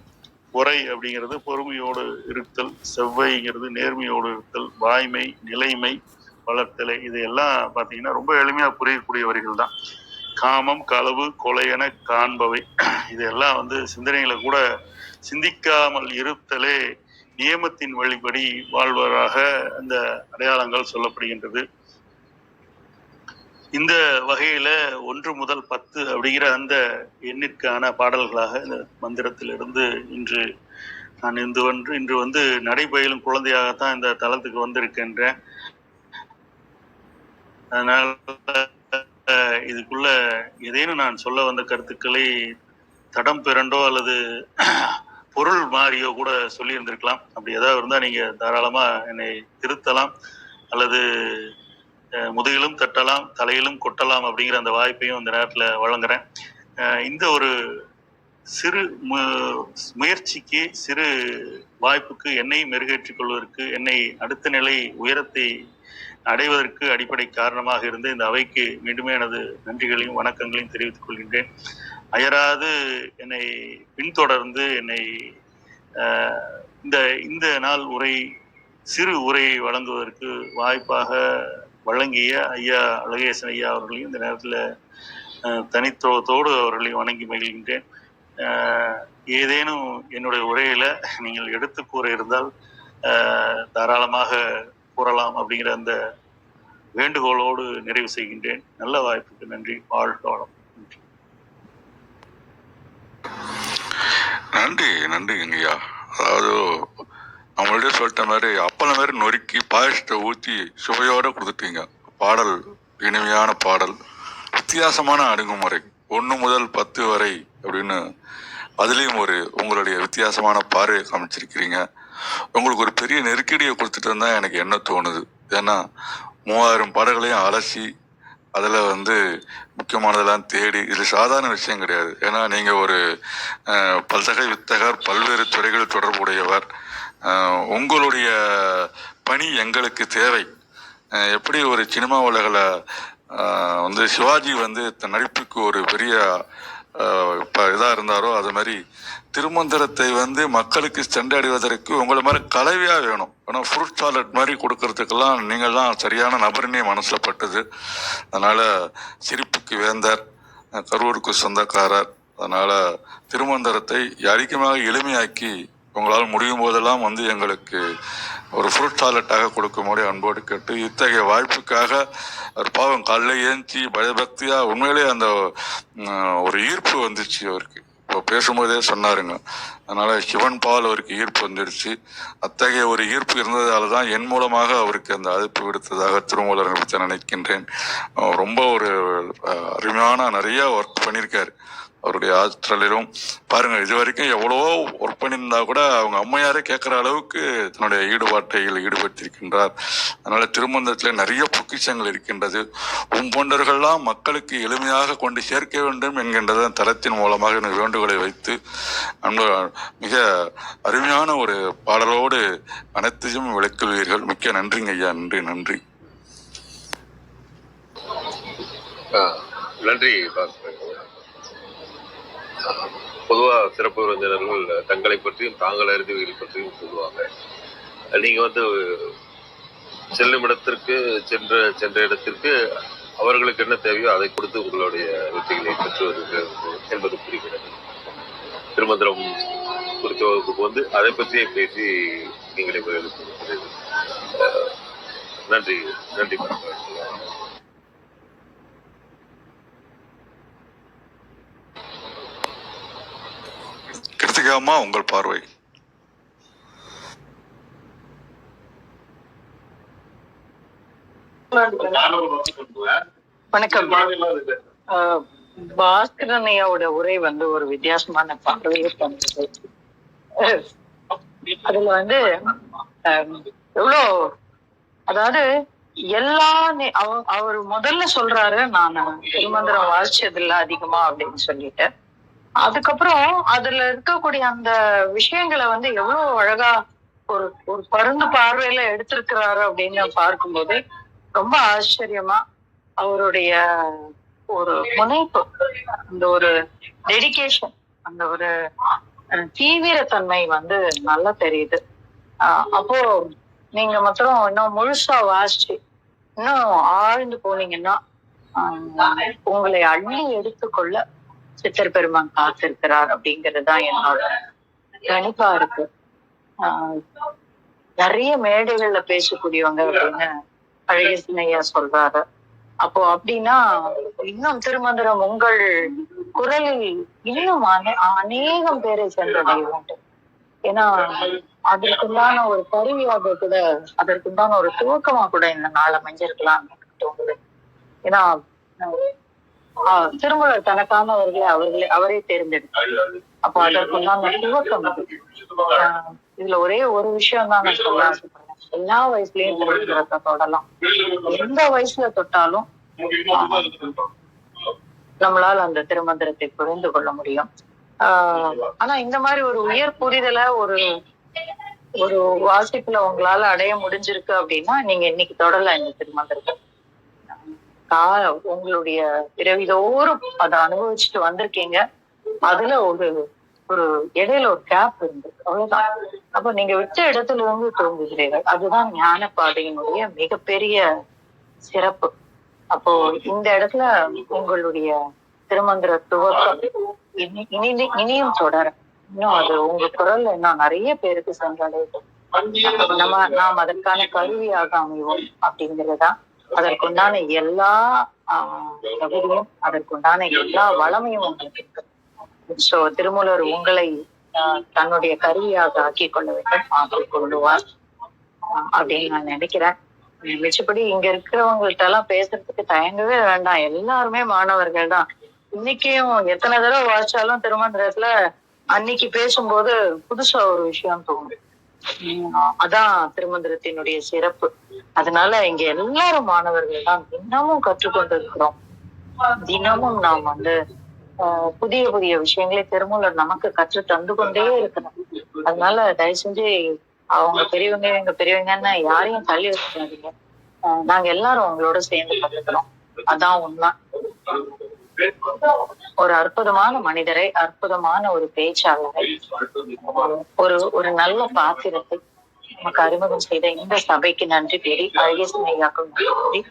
பொறை அப்படிங்கிறது பொறுமையோடு இருத்தல், செவ்வைங்கிறது நேர்மையோடு இருத்தல், வாய்மை நிலைமை வளர்த்தலை, இதையெல்லாம் பார்த்தீங்கன்னா ரொம்ப எளிமையா புரியக்கூடிய வரிகள் தான். காமம் களவு கொலையென காண்பவை, இதெல்லாம் சிந்தனைகளை கூட சிந்திக்காமல் இருத்தலே நியமத்தின் வழிபடி வாழ்வராக அந்த அடையாளங்கள் சொல்லப்படுகின்றது. இந்த வகையில 1 முதல் 10 அப்படிங்கிற அந்த எண்ணிற்கான பாடல்களாக இந்த மந்திரத்திலிருந்து இன்று நான் இன்று நடைபயிலும் குழந்தையாகத்தான் இந்த தளத்துக்கு வந்திருக்கின்றேன். அதனால இதுக்குள்ள ஏதேனும் நான் சொல்ல வந்த கருத்துக்களை தடம் பிறண்டோ அல்லது பொருள் மாறியோ கூட சொல்லி இருந்திருக்கலாம். அப்படி ஏதாவது இருந்தா நீங்க தாராளமா என்னை திருத்தலாம், அல்லது முதுகிலும் தட்டலாம் தலையிலும் கொட்டலாம் அப்படிங்கிற அந்த வாய்ப்பையும் இந்த நேரத்துல வழங்குறேன். இந்த ஒரு சிறு முயற்சிக்கு, சிறு வாய்ப்புக்கு, என்னை மெருகேற்றிக் கொள்வதற்கு, என்னை அடுத்த நிலை உயரத்தை அடைவதற்கு அடிப்படை காரணமாக இருந்த இந்த அவைக்கு மீண்டுமே எனது நன்றிகளையும் வணக்கங்களையும் தெரிவித்துக் கொள்கின்றேன். அயராது என்னை பின்தொடர்ந்து என்னை இந்த நாள் சிறு உரையை வழங்குவதற்கு வாய்ப்பாக வழங்கிய ஐயா அழகேசன் ஐயா அவர்களையும் இந்த நேரத்தில் தனித்துவத்தோடு அவர்களையும் வணங்கி மகிழ்கின்றேன். ஏதேனும் என்னுடைய உரையில நீங்கள் எடுத்து கூற இருந்தால் தாராளமாக கூறலாம் அப்படிங்கிற அந்த வேண்டுகோளோடு நிறைவு செய்கின்றேன். நல்ல வாய்ப்புக்கு நன்றி. வாழ்க வளம். நன்றி ஐயா. அதாவது நம்மள்டே சொல்லிட்ட மாதிரி அப்பளம் மாதிரி நொறுக்கி பாயசத்தை ஊற்றி சுவையோட கொடுத்துட்டீங்க. பாடல் இனிமையான பாடல், வித்தியாசமான அணுகுமுறை, 1 முதல் 10 வரை அப்படின்னு அதுலேயும் உங்களுடைய வித்தியாசமான பார்வையை காமிச்சிருக்கிறீங்க. உங்களுக்கு ஒரு பெரிய நெருக்கடியை கொடுத்துட்டு இருந்தா எனக்கு என்ன தோணுது, ஏன்னா 3000 பாடல்களையும் அலசி அதில் முக்கியமானதெல்லாம் தேடி, இது சாதாரண விஷயம் கிடையாது. ஏன்னா நீங்கள் ஒரு பல்தகை வித்தகர், பல்வேறு துறைகளில் தொடர்புடையவர். உங்களுடைய பணி எங்களுக்கு தேவை. எப்படி ஒரு சினிமா உலகில் சிவாஜி நடிப்புக்கு ஒரு பெரிய இதாக இருந்தாரோ, அது மாதிரி திருமந்திரத்தை மக்களுக்கு சென்றடைவதற்கு உங்களை மாதிரி கலவையாக வேணும். ஏன்னா ஃப்ரூட் சாலட் மாதிரி கொடுக்கறதுக்கெல்லாம் நீங்கள் தான் சரியான நபர்னே மனசில் பட்டது. அதனால சிரிப்புக்கு வேந்தர், கரூருக்கு சொந்தக்காரர். அதனால திருமந்திரத்தை அதிகமாக எளிமையாக்கி உங்களால் முடியும் போதெல்லாம் எங்களுக்கு ஒரு ஃப்ரூட் சாலட்டாக கொடுக்கும்படி அன்போடு கேட்டு, இத்தகைய வாய்ப்புக்காக ஒரு பாவம் காலையில் ஏஞ்சி பயபக்தியா உண்மையிலே அந்த ஒரு ஈர்ப்பு வந்துச்சு அவருக்கு. இப்போ பேசும்போதே சொன்னாருங்க. அதனால சிவன் பால் அவருக்கு ஈர்ப்பு வந்துடுச்சு. அத்தகைய ஒரு ஈர்ப்பு இருந்ததால தான் என் மூலமாக அவருக்கு அந்த அழைப்பு விடுத்ததாக திருமூலர் பற்றி நினைக்கின்றேன். ரொம்ப ஒரு அருமையான நிறைய ஒர்க் பண்ணியிருக்காரு. அவருடைய ஆற்றலிலும் பாருங்க, இது வரைக்கும் எவ்வளவோ ஒர்க் பண்ணியிருந்தா கூட அவங்க அம்மையாரே கேட்குற அளவுக்கு தன்னுடைய ஈடுபாட்டையில் ஈடுபட்டிருக்கின்றார். அதனால திருமந்திரத்தில் நிறைய பொக்கிஷங்கள் இருக்கின்றது. போன்றவர்கள்லாம் மக்களுக்கு எளிமையாக கொண்டு சேர்க்க வேண்டும் என்கின்றத தரத்தின் மூலமாக எனக்கு வேண்டுகோளை வைத்து மிக அருமையான ஒரு பாடலோடு அனைத்தையும் விளக்குவீர்கள். மிக்க நன்றிங்க ஐயா. நன்றி. நன்றி பாஸ்கர். பொதுவா சிறப்பு விருந்தினர்கள் தங்களை பற்றியும் தாங்கள் அறிந்தவைகள் பற்றியும் சொல்லுவாங்க. நீங்க செல்லும் இடத்திற்கு சென்ற இடத்திற்கு அவர்களுக்கு என்ன தேவையோ அதை கொடுத்து உங்களுடைய வெற்றிகளை பெற்றுவது என்பது புரிகிறது. திருமந்திரம் குறித்த வகுப்புக்கு வந்து அதை பற்றியே பேசி நீங்களே நன்றி நன்றி. கிருத்திகாமா, உங்கள் பார்வை. வணக்கம். பாஸ்கரன் ஐயாவோட உரை வந்து ஒரு வித்தியாசமான பார்வையை தந்தது. அதுல வந்து எவ்வளோ, அதாவது எல்லா அவர் முதல்ல சொல்றாரு, நான் திருமந்திரம் வாசிச்சதில்ல அதிகமா அப்படின்னு சொல்லிட்டு, அதுக்கப்புறம் அதுல இருக்கக்கூடிய அந்த விஷயங்களை வந்து எவ்வளவு அழகா ஒரு ஒரு பருந்து பார்வையில எடுத்திருக்கிறாரு அப்படின்னு பார்க்கும்போது ரொம்ப ஆச்சரியமா அவருடைய ஒரு முனைப்பு, அந்த ஒரு டெடிகேஷன், அந்த ஒரு தீவிரத்தன்மை வந்து நல்லா தெரியுது. அப்போ நீங்க மாத்திரம் இன்னும் முழுசா வாசிச்சு இன்னும் ஆழ்ந்து போனீங்கன்னா உங்களை அள்ளி எடுத்துக்கொள்ள சித்தர் பெருமான் காத்திருக்கிறார் அப்படிங்கறதுதான் என்னோட கணிப்பா இருக்கு. நிறைய மேடைகள்ல பேசக்கூடியவங்க அப்படின்னு அழகேசன் ஐயா சொல்றாரு. அப்போ அப்படின்னா இன்னும் திருமந்திரம் உங்கள் குரலில் இன்னும் அநேகம் பேரை சென்றடைய வேண்டும். ஏன்னா அதற்குண்டான ஒரு கருவியாக கூட, அதற்குண்டான ஒரு துவக்கமா கூட இந்த நாளை அமைஞ்சிருக்கலாம் தோணுது. ஏன்னா திருமலர் தனக்கானவர்களை அவரே தேர்ந்தெடுத்தார். அப்போ அதற்குண்டான துவக்கம் இதுல ஒரே ஒரு விஷயம் தான் நான் சொல்ல ஆசைப்படுறேன். எல்லா வயசுலயும் திருமந்திரத்தை தொடலாம். எந்த வயசுல தொட்டாலும் நம்மளால அந்த திருமந்திரத்தை புரிந்து கொள்ள முடியும். ஆனா இந்த மாதிரி ஒரு உயர் புரிதல ஒரு ஒரு வாசிப்புல உங்களால அடைய முடிஞ்சிருக்கு அப்படின்னா நீங்க இன்னைக்கு தொடரலாம் இந்த திருமந்திரத்தை. உங்களுடைய பிறவிதோறும் அதை அனுபவிச்சுட்டு வந்திருக்கீங்க. அதுல ஒரு ஒரு இடையில ஒரு கேப் இருந்தது, அவ்வளவுதான். அப்ப நீங்க விட்ட இடத்துல இருந்து தோங்குகிறீர்கள். அதுதான் ஞான பாதையினுடைய மிகப்பெரிய சிறப்பு. அப்போ இந்த இடத்துல உங்களுடைய திருமந்திர துவக்கம் இனியும் தொடர, இன்னும் அது உங்க குரல்ல இன்னும் நிறைய பேருக்கு சென்றடையுது. நாம் அதற்கான கருவியாக அமைவோம் அப்படிங்கிறதுதான். அதற்குண்டான எல்லா தகுதியும், அதற்குண்டான எல்லா வளமையும் உங்களுக்கு இருக்கு. சோ திருமூலர் உங்களை தன்னுடைய கருவியாக ஆக்கி கொள்ள வேண்டும், ஆக்கிக் கொள்ளுவார் அப்படின்னு நான் நினைக்கிறேன். மிச்சப்படி இங்க இருக்கிறவங்கள்ட்ட எல்லாம் பேசுறதுக்கு தயங்கவே வேண்டாம். எல்லாருமே மாணவர்கள் தான். இன்னைக்கும் எத்தனை தடவை வாசிச்சாலும் திருமந்திரத்துல அன்னைக்கு பேசும்போது புதுசா ஒரு விஷயம் தோணும். அதான் திருமந்திரத்தினுடைய சிறப்பு. அதனால இங்க எல்லாரும் மாணவர்கள் தான். தினமும் கற்றுக்கொண்டு இருக்கிறோம். தினமும் நாம் வந்து புதிய புதிய விஷயங்களை திருமூலர் நமக்கு கற்று தந்து கொண்டே இருக்கணும். அதனால தயவு செஞ்சு அவங்க பெரியவங்க எங்க பெரியவங்கன்னு யாரையும் தள்ளி வச்சுக்காதீங்க. நாங்க எல்லாரும் அவங்களோட சேர்ந்து கத்துக்கிறோம். அதான் உண்மை. ஒரு அற்புதமான மனிதரை, அற்புதமான ஒரு பேச்சாளரை, ஒரு ஒரு நல்ல பாத்திரத்தை நமக்கு அறிமுகம் செய்த இந்த சபைக்கு நன்றி கூறி, அழகேசன் ஐயாக்கும் நன்றி.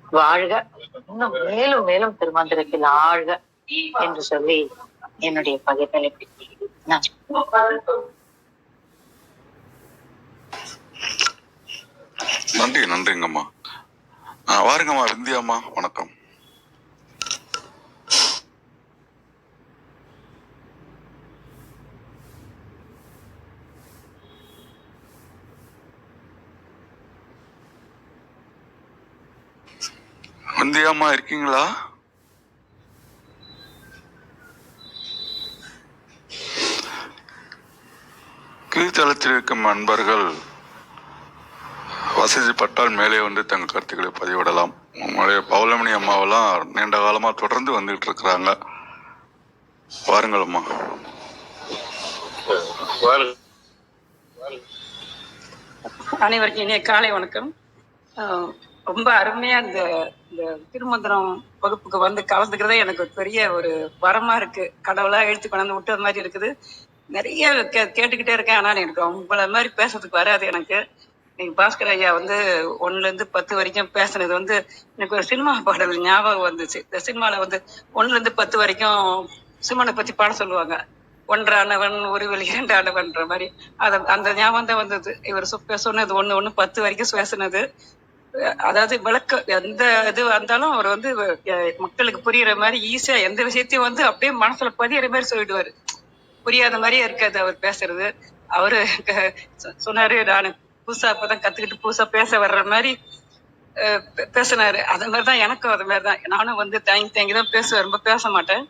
வாழ்க, இன்னும் மேலும் மேலும் திருமந்திரத்தில் ஆழ்க என்று சொல்லி என்னுடைய பகிர்தலை நன்றி. நன்றிங்கம்மா. வாருங்கம்மா விந்தியாம்மா, வணக்கம். விந்தியாம்மா இருக்கீங்களா? கீழ்த்தளத்தில் இருக்கும் அன்பர்கள் வசதிப்பட்டால் மேலே வந்து தங்கள் கருத்துக்களை பதிவிடலாம். உங்களுடைய பௌர்ணமி அம்மாவெல்லாம் நீண்ட காலமா தொடர்ந்து வந்துகிட்டு இருக்கிறாங்க. வாருங்கள் அம்மா. அனைவருக்கும் இனிய காலை வணக்கம். ரொம்ப அருமையா இந்த திருமந்திரம் வகுப்புக்கு வந்து கலந்துக்கிறதே எனக்கு ஒரு பெரிய ஒரு வரமா இருக்கு. கடவுளா எழுத்து கொண்டாந்து விட்டது மாதிரி இருக்குது. நிறைய கேட்டுக்கிட்டே இருக்கேன். ஆனால் எனக்கு உங்களை மாதிரி பேசுறதுக்கு வராது எனக்கு. இன்னைக்கு பாஸ்கர் ஐயா வந்து 1ல இருந்து 10 வரைக்கும் பேசுனது வந்து எனக்கு ஒரு சினிமா பாடல் ஞாபகம் வந்துச்சு. இந்த சினிமால வந்து 1ல இருந்து 10 வரைக்கும் சுமனை பத்தி பாட சொல்லுவாங்க. ஒன்றானவன் ஒரு வெளி இரண்டானவன்ற மாதிரி. அந்த ஞாபகம் தான் வந்தது. இவர் சொன்னது 1 10 வரைக்கும் பேசுனது. அதாவது விளக்க எந்த இது வந்தாலும் அவர் வந்து மக்களுக்கு புரியுற மாதிரி ஈஸியா எந்த விஷயத்தையும் வந்து அப்படியே மனசுல பதியிற மாதிரி சொல்லிடுவாரு. புரியாத மாதிரியே இருக்காது அவர் பேசுறது. அவரு சொன்னாரு, நான் புதுசா இப்பதான் கத்துக்கிட்டு புதுசா பேச வர்ற மாதிரி பேசினாரு. அது மாதிரிதான் எனக்கும் அது மாதிரிதான். நானும் வந்து தேங்கி தான் பேசுவேன், ரொம்ப பேச மாட்டேன்.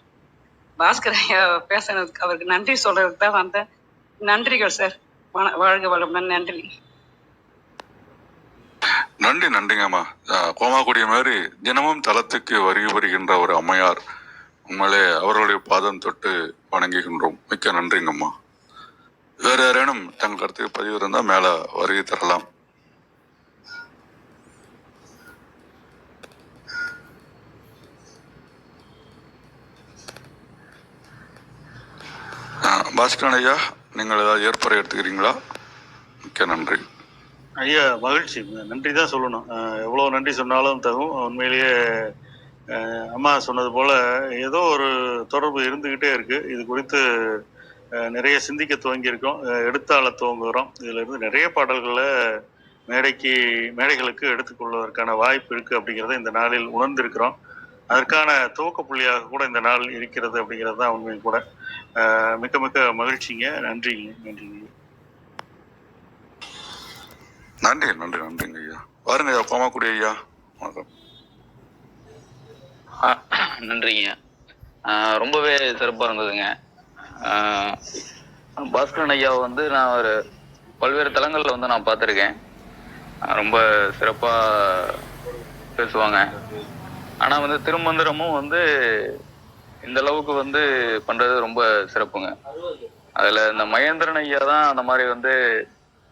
பாஸ்கர் ஐயா பேசுனதுக்கு அவருக்கு நன்றி சொல்றதுக்கு தான் வந்தேன். நன்றிகள் சார். வாழ்க வளமுடன். நன்றி. நன்றிங்கம்மா. கோமாக்குடிய மாதிரி தினமும் தளத்துக்கு வருகின்ற ஒரு அம்மையார். உண்மையிலே அவர்களுடைய பாதம் தொட்டு வணங்குகின்றோம். மிக்க நன்றிங்கம்மா. வேற யாரேனும் தங்கள் கருத்துக்கு பதிவு இருந்தால் மேல வருகை தரலாம். பாஸ்கரன் ஐயா, நீங்கள் ஏதாவது ஏற்பாடு எடுத்துக்கிறீங்களா? மிக்க நன்றி ஐயா. மகிழ்ச்சி. நன்றி தான் சொல்லணும். எவ்வளோ நன்றி சொன்னாலும் தகும். உண்மையிலேயே அம்மா சொன்னது போல ஏதோ ஒரு தொடர்பு இருந்துக்கிட்டே இருக்கு. இது குறித்து நிறைய சிந்திக்க துவங்கியிருக்கோம், எடுத்தாள துவங்குகிறோம். இதுல இருந்து நிறைய பாடல்களை மேடைகளுக்கு எடுத்துக்கொள்வதற்கான வாய்ப்பு இருக்கு அப்படிங்கிறத இந்த நாளில் உணர்ந்திருக்கிறோம். அதற்கான துவக்க புள்ளியாக கூட இந்த நாள் இருக்கிறது அப்படிங்கிறது தான் உண்மை கூட. மிக்க மிக்க மகிழ்ச்சிங்க. நன்றிங்க. நன்றிங்க ஐயா. பாருங்க ஐயா, கோமாக்குடி ஐயா. வணக்கம். நன்றிங்க. ரொம்பவே சிறப்பாக இருந்ததுங்க. பாஸ்கரன் ஐயாவை வந்து நான் ஒரு பல்வேறு தளங்களில் வந்து நான் பார்த்துருக்கேன். ரொம்ப சிறப்பாக பேசுவாங்க. ஆனால் வந்து திருமந்திரமும் வந்து இந்த அளவுக்கு வந்து பண்ணுறது ரொம்ப சிறப்புங்க. அதில் இந்த மகேந்திரன் ஐயா தான் அந்த மாதிரி வந்து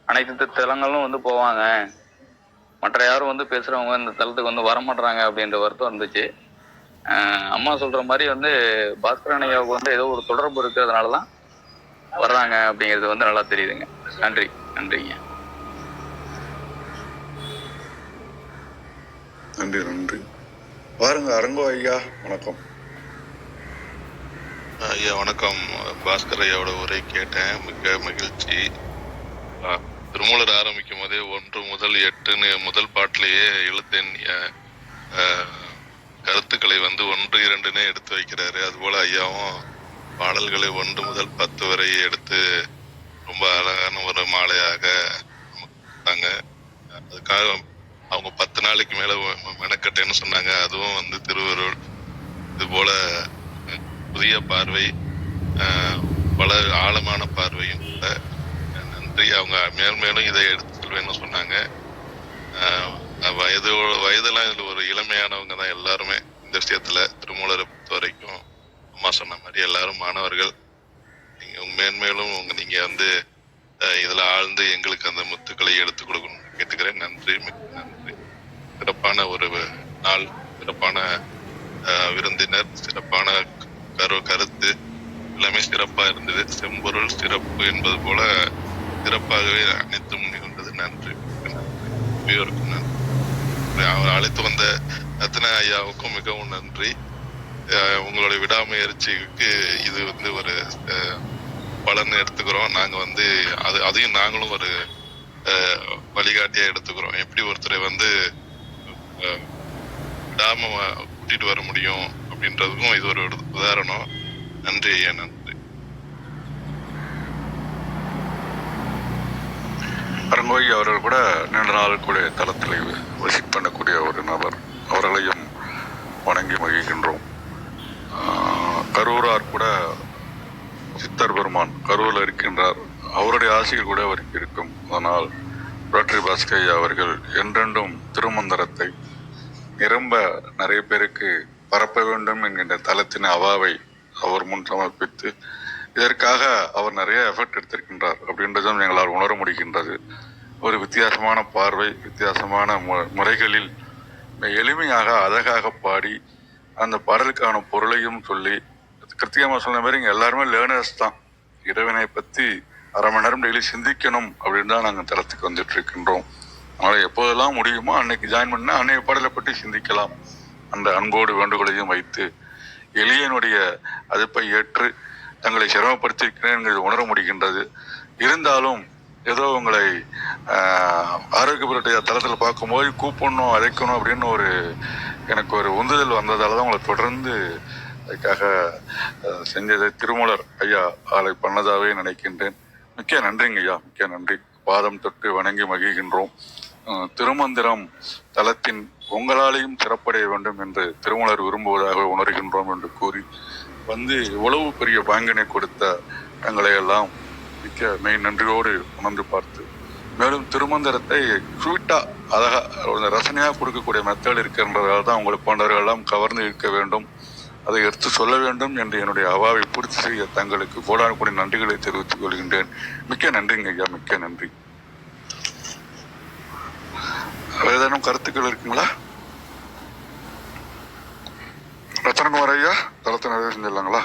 அனைத்து தளங்களும் வந்து போவாங்க, மற்ற யாரும் வந்து பேசுகிறவங்க இந்த தளத்துக்கு வந்து வரமாட்டுறாங்க அப்படின்ற வருத்தம் இருந்துச்சு. அம்மா சொல்கிற மாதிரி வந்து பாஸ்கரன் ஐயாவுக்கு வந்து ஏதோ ஒரு தொடர்பு இருக்கிறதுனால தான் வர்றாங்க அப்படிங்கிறது வந்து நல்லா தெரியுதுங்க. நன்றிங்க. நன்றி. பாருங்க அரங்கோ ஐயா, வணக்கம். ஐயா வணக்கம். பாஸ்கர் ஐயாவோட உரை கேட்டேன், மிக மகிழ்ச்சி. திருமூலர் ஆரம்பிக்கும் போதே 1 முதல் 8ன்னு முதல் பாட்டிலேயே எழுத்தெண் கருத்துக்களை வந்து 1, 2ன்னு எடுத்து வைக்கிறாரு. அதுபோல ஐயாவும் பாடல்களை 1 முதல் 10 வரை எடுத்து ரொம்ப அழகான ஒரு மாலையாக கொடுத்தாங்க. அதுக்காக அவங்க 10 நாளைக்கு மேல மெனக்கட்டேன்னு சொன்னாங்க. அதுவும் வந்து திருவருள். இது போல புதிய பார்வை, பல ஆழமான பார்வையும் கூட. நன்றி. அவங்க மேலும் இதை எடுத்து செல்வேன்னு சொன்னாங்க. வயதெல்லாம் இதுல ஒரு இளமையானவங்க தான் எல்லாருமே. இந்த விஷயத்துல திருமூலரை பொறுத்த வரைக்கும் அம்மா சொன்ன மாதிரி எல்லாரும் மாணவர்கள். நீங்க மேன்மேலும் நீங்க வந்து இதுல ஆழ்ந்து எங்களுக்கு அந்த முத்துக்களை எடுத்துக் கொடுக்கணும்னு கேட்டுக்கிறேன். நன்றி, மிக்க நன்றி. சிறப்பான ஒரு நாள், சிறப்பான விருந்தினர், சிறப்பான கருத்து எல்லாமே சிறப்பா இருந்தது. செம்பொருள் சிறப்பு என்பது போல சிறப்பாகவே அனைத்தும் நிகழ்ந்தது. நன்றி, நன்றி. அவர் அழைத்து வந்த ரத்ன ஐயாவுக்கும் மிகவும் நன்றி. உங்களுடைய விடாமுயற்சிக்கு இது வந்து ஒரு பலன் எடுத்துக்கிறோம். நாங்க வந்து அதையும் நாங்களும் ஒரு வழிகாட்டியா எடுத்துக்கிறோம். எப்படி ஒருத்தரை வந்து விடாம கூட்டிட்டு வர முடியும் அப்படின்றதுக்கும் இது ஒரு உதாரணம். நன்றி ஐயா. நன்றி. அரங்கோய் அவர்கள் கூட நீண்ட நாள் கூட தளத்தில் விசிட் பண்ணக்கூடிய ஒரு நபர். அவர்களையும் வணங்கி மகிழ்கின்றோம். கரூரார் கூட சித்தர் பெருமான் கரூரில் இருக்கின்றார். அவருடைய ஆசைகள் கூட அவருக்கு இருக்கும். அதனால் ரோட்டரி பாஸ்கர் அவர்கள் என்றென்றும் திருமந்திரத்தை நிரம்ப நிறைய பேருக்கு பரப்ப வேண்டும் என்கின்ற தளத்தின் அவாவை அவர் முன் சமர்ப்பித்து இதற்காக அவர் நிறைய எஃபர்ட் எடுத்திருக்கின்றார் அப்படின்றதும் எங்களால் உணர முடிகின்றது. ஒரு வித்தியாசமான பார்வை, வித்தியாசமான முறைகளில் எளிமையாக அழகாக பாடி அந்த பாடலுக்கான பொருளையும் சொல்லி, கிருத்திகமா சொன்ன மாதிரி இங்கே எல்லாருமே லேர்னர்ஸ் தான். இறைவனை பற்றி அரை மணி நேரம் டெய்லி சிந்திக்கணும் அப்படின்னு தான் நாங்கள் தளத்துக்கு வந்துட்டு இருக்கின்றோம். அதனால் எப்போதெல்லாம் முடியுமோ அன்னைக்கு ஜாயின் பண்ணால் அன்னைய பாடலை பற்றி சிந்திக்கலாம். அந்த அன்போடு வேண்டுகோளையும் வைத்து எளியனுடைய அழைப்பை ஏற்று தங்களை சிரமப்படுத்தியிருக்கிறேன் என்கிறது உணர முடிகின்றது. இருந்தாலும் ஏதோ உங்களை ஆரோக்கியப்பட்ட தளத்தில் பார்க்கும்போது கூப்பிடணும் அழைக்கணும் அப்படின்னு எனக்கு ஒரு உந்துதல் வந்ததால தான் உங்களை தொடர்ந்து அதுக்காக செஞ்சதை திருமூலர் ஐயா ஆளை பண்ணதாவே நினைக்கின்றேன். மிக்க நன்றிங்க ஐயா, மிக்க நன்றி. பாதம் தொட்டு வணங்கி மகிழ்கின்றோம். திருமந்திரம் தளத்தின் உங்களாலேயும் சிறப்படைய வேண்டும் என்று திருமூலர் விரும்புவதாக உணர்கின்றோம் என்று கூறி இவ்வளவு பெரிய பாங்கினை கொடுத்த எங்களை எல்லாம் மிக்க மெய் நன்றியோடு உணர்ந்து பார்த்து, மேலும் திருமந்திரத்தை ஸ்வீட்டா அழகா ரசனையாக கொடுக்கக்கூடிய மெத்தட் இருக்கின்றதால் தான் உங்களை போன்றவர்கள் எல்லாம் கவர்ந்து இருக்க வேண்டும், அதை எடுத்து சொல்ல வேண்டும் என்று என்னுடைய அவாவை பூர்த்தி செய்ய தங்களுக்கு கோடான கோடி நன்றிகளை தெரிவித்துக் கொள்கின்றேன். மிக்க நன்றிங்க ஐயா, மிக்க நன்றி. ஏதேனும் கருத்துக்கள் இருக்குங்களா? ரத்தனகுமார் ஐயா தளத்தை நிறைவு செஞ்சிடலாங்களா?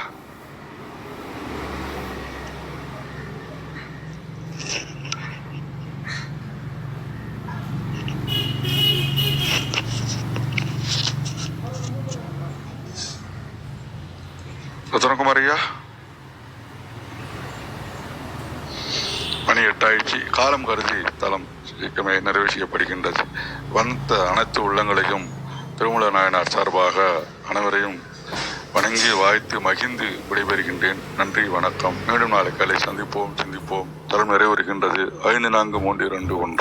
ரத்தனகுமார் ஐயா, மணி 8 ஆயிடுச்சு. காலம் கருதி தளம் சீக்கிரமே நிறைவு செய்யப்படுகின்றது. வந்த அனைத்து உள்ளங்களையும் திருமூல நாயனார் சார்பாக அனைவரையும் வணங்கி வாழ்த்து மகிழ்ந்து விடைபெறுகின்றேன். நன்றி, வணக்கம். மீண்டும் நாளை காலை சந்திப்போம். தளம் நிறைவேறுகின்றது. 5, 4, 3, 2, 1.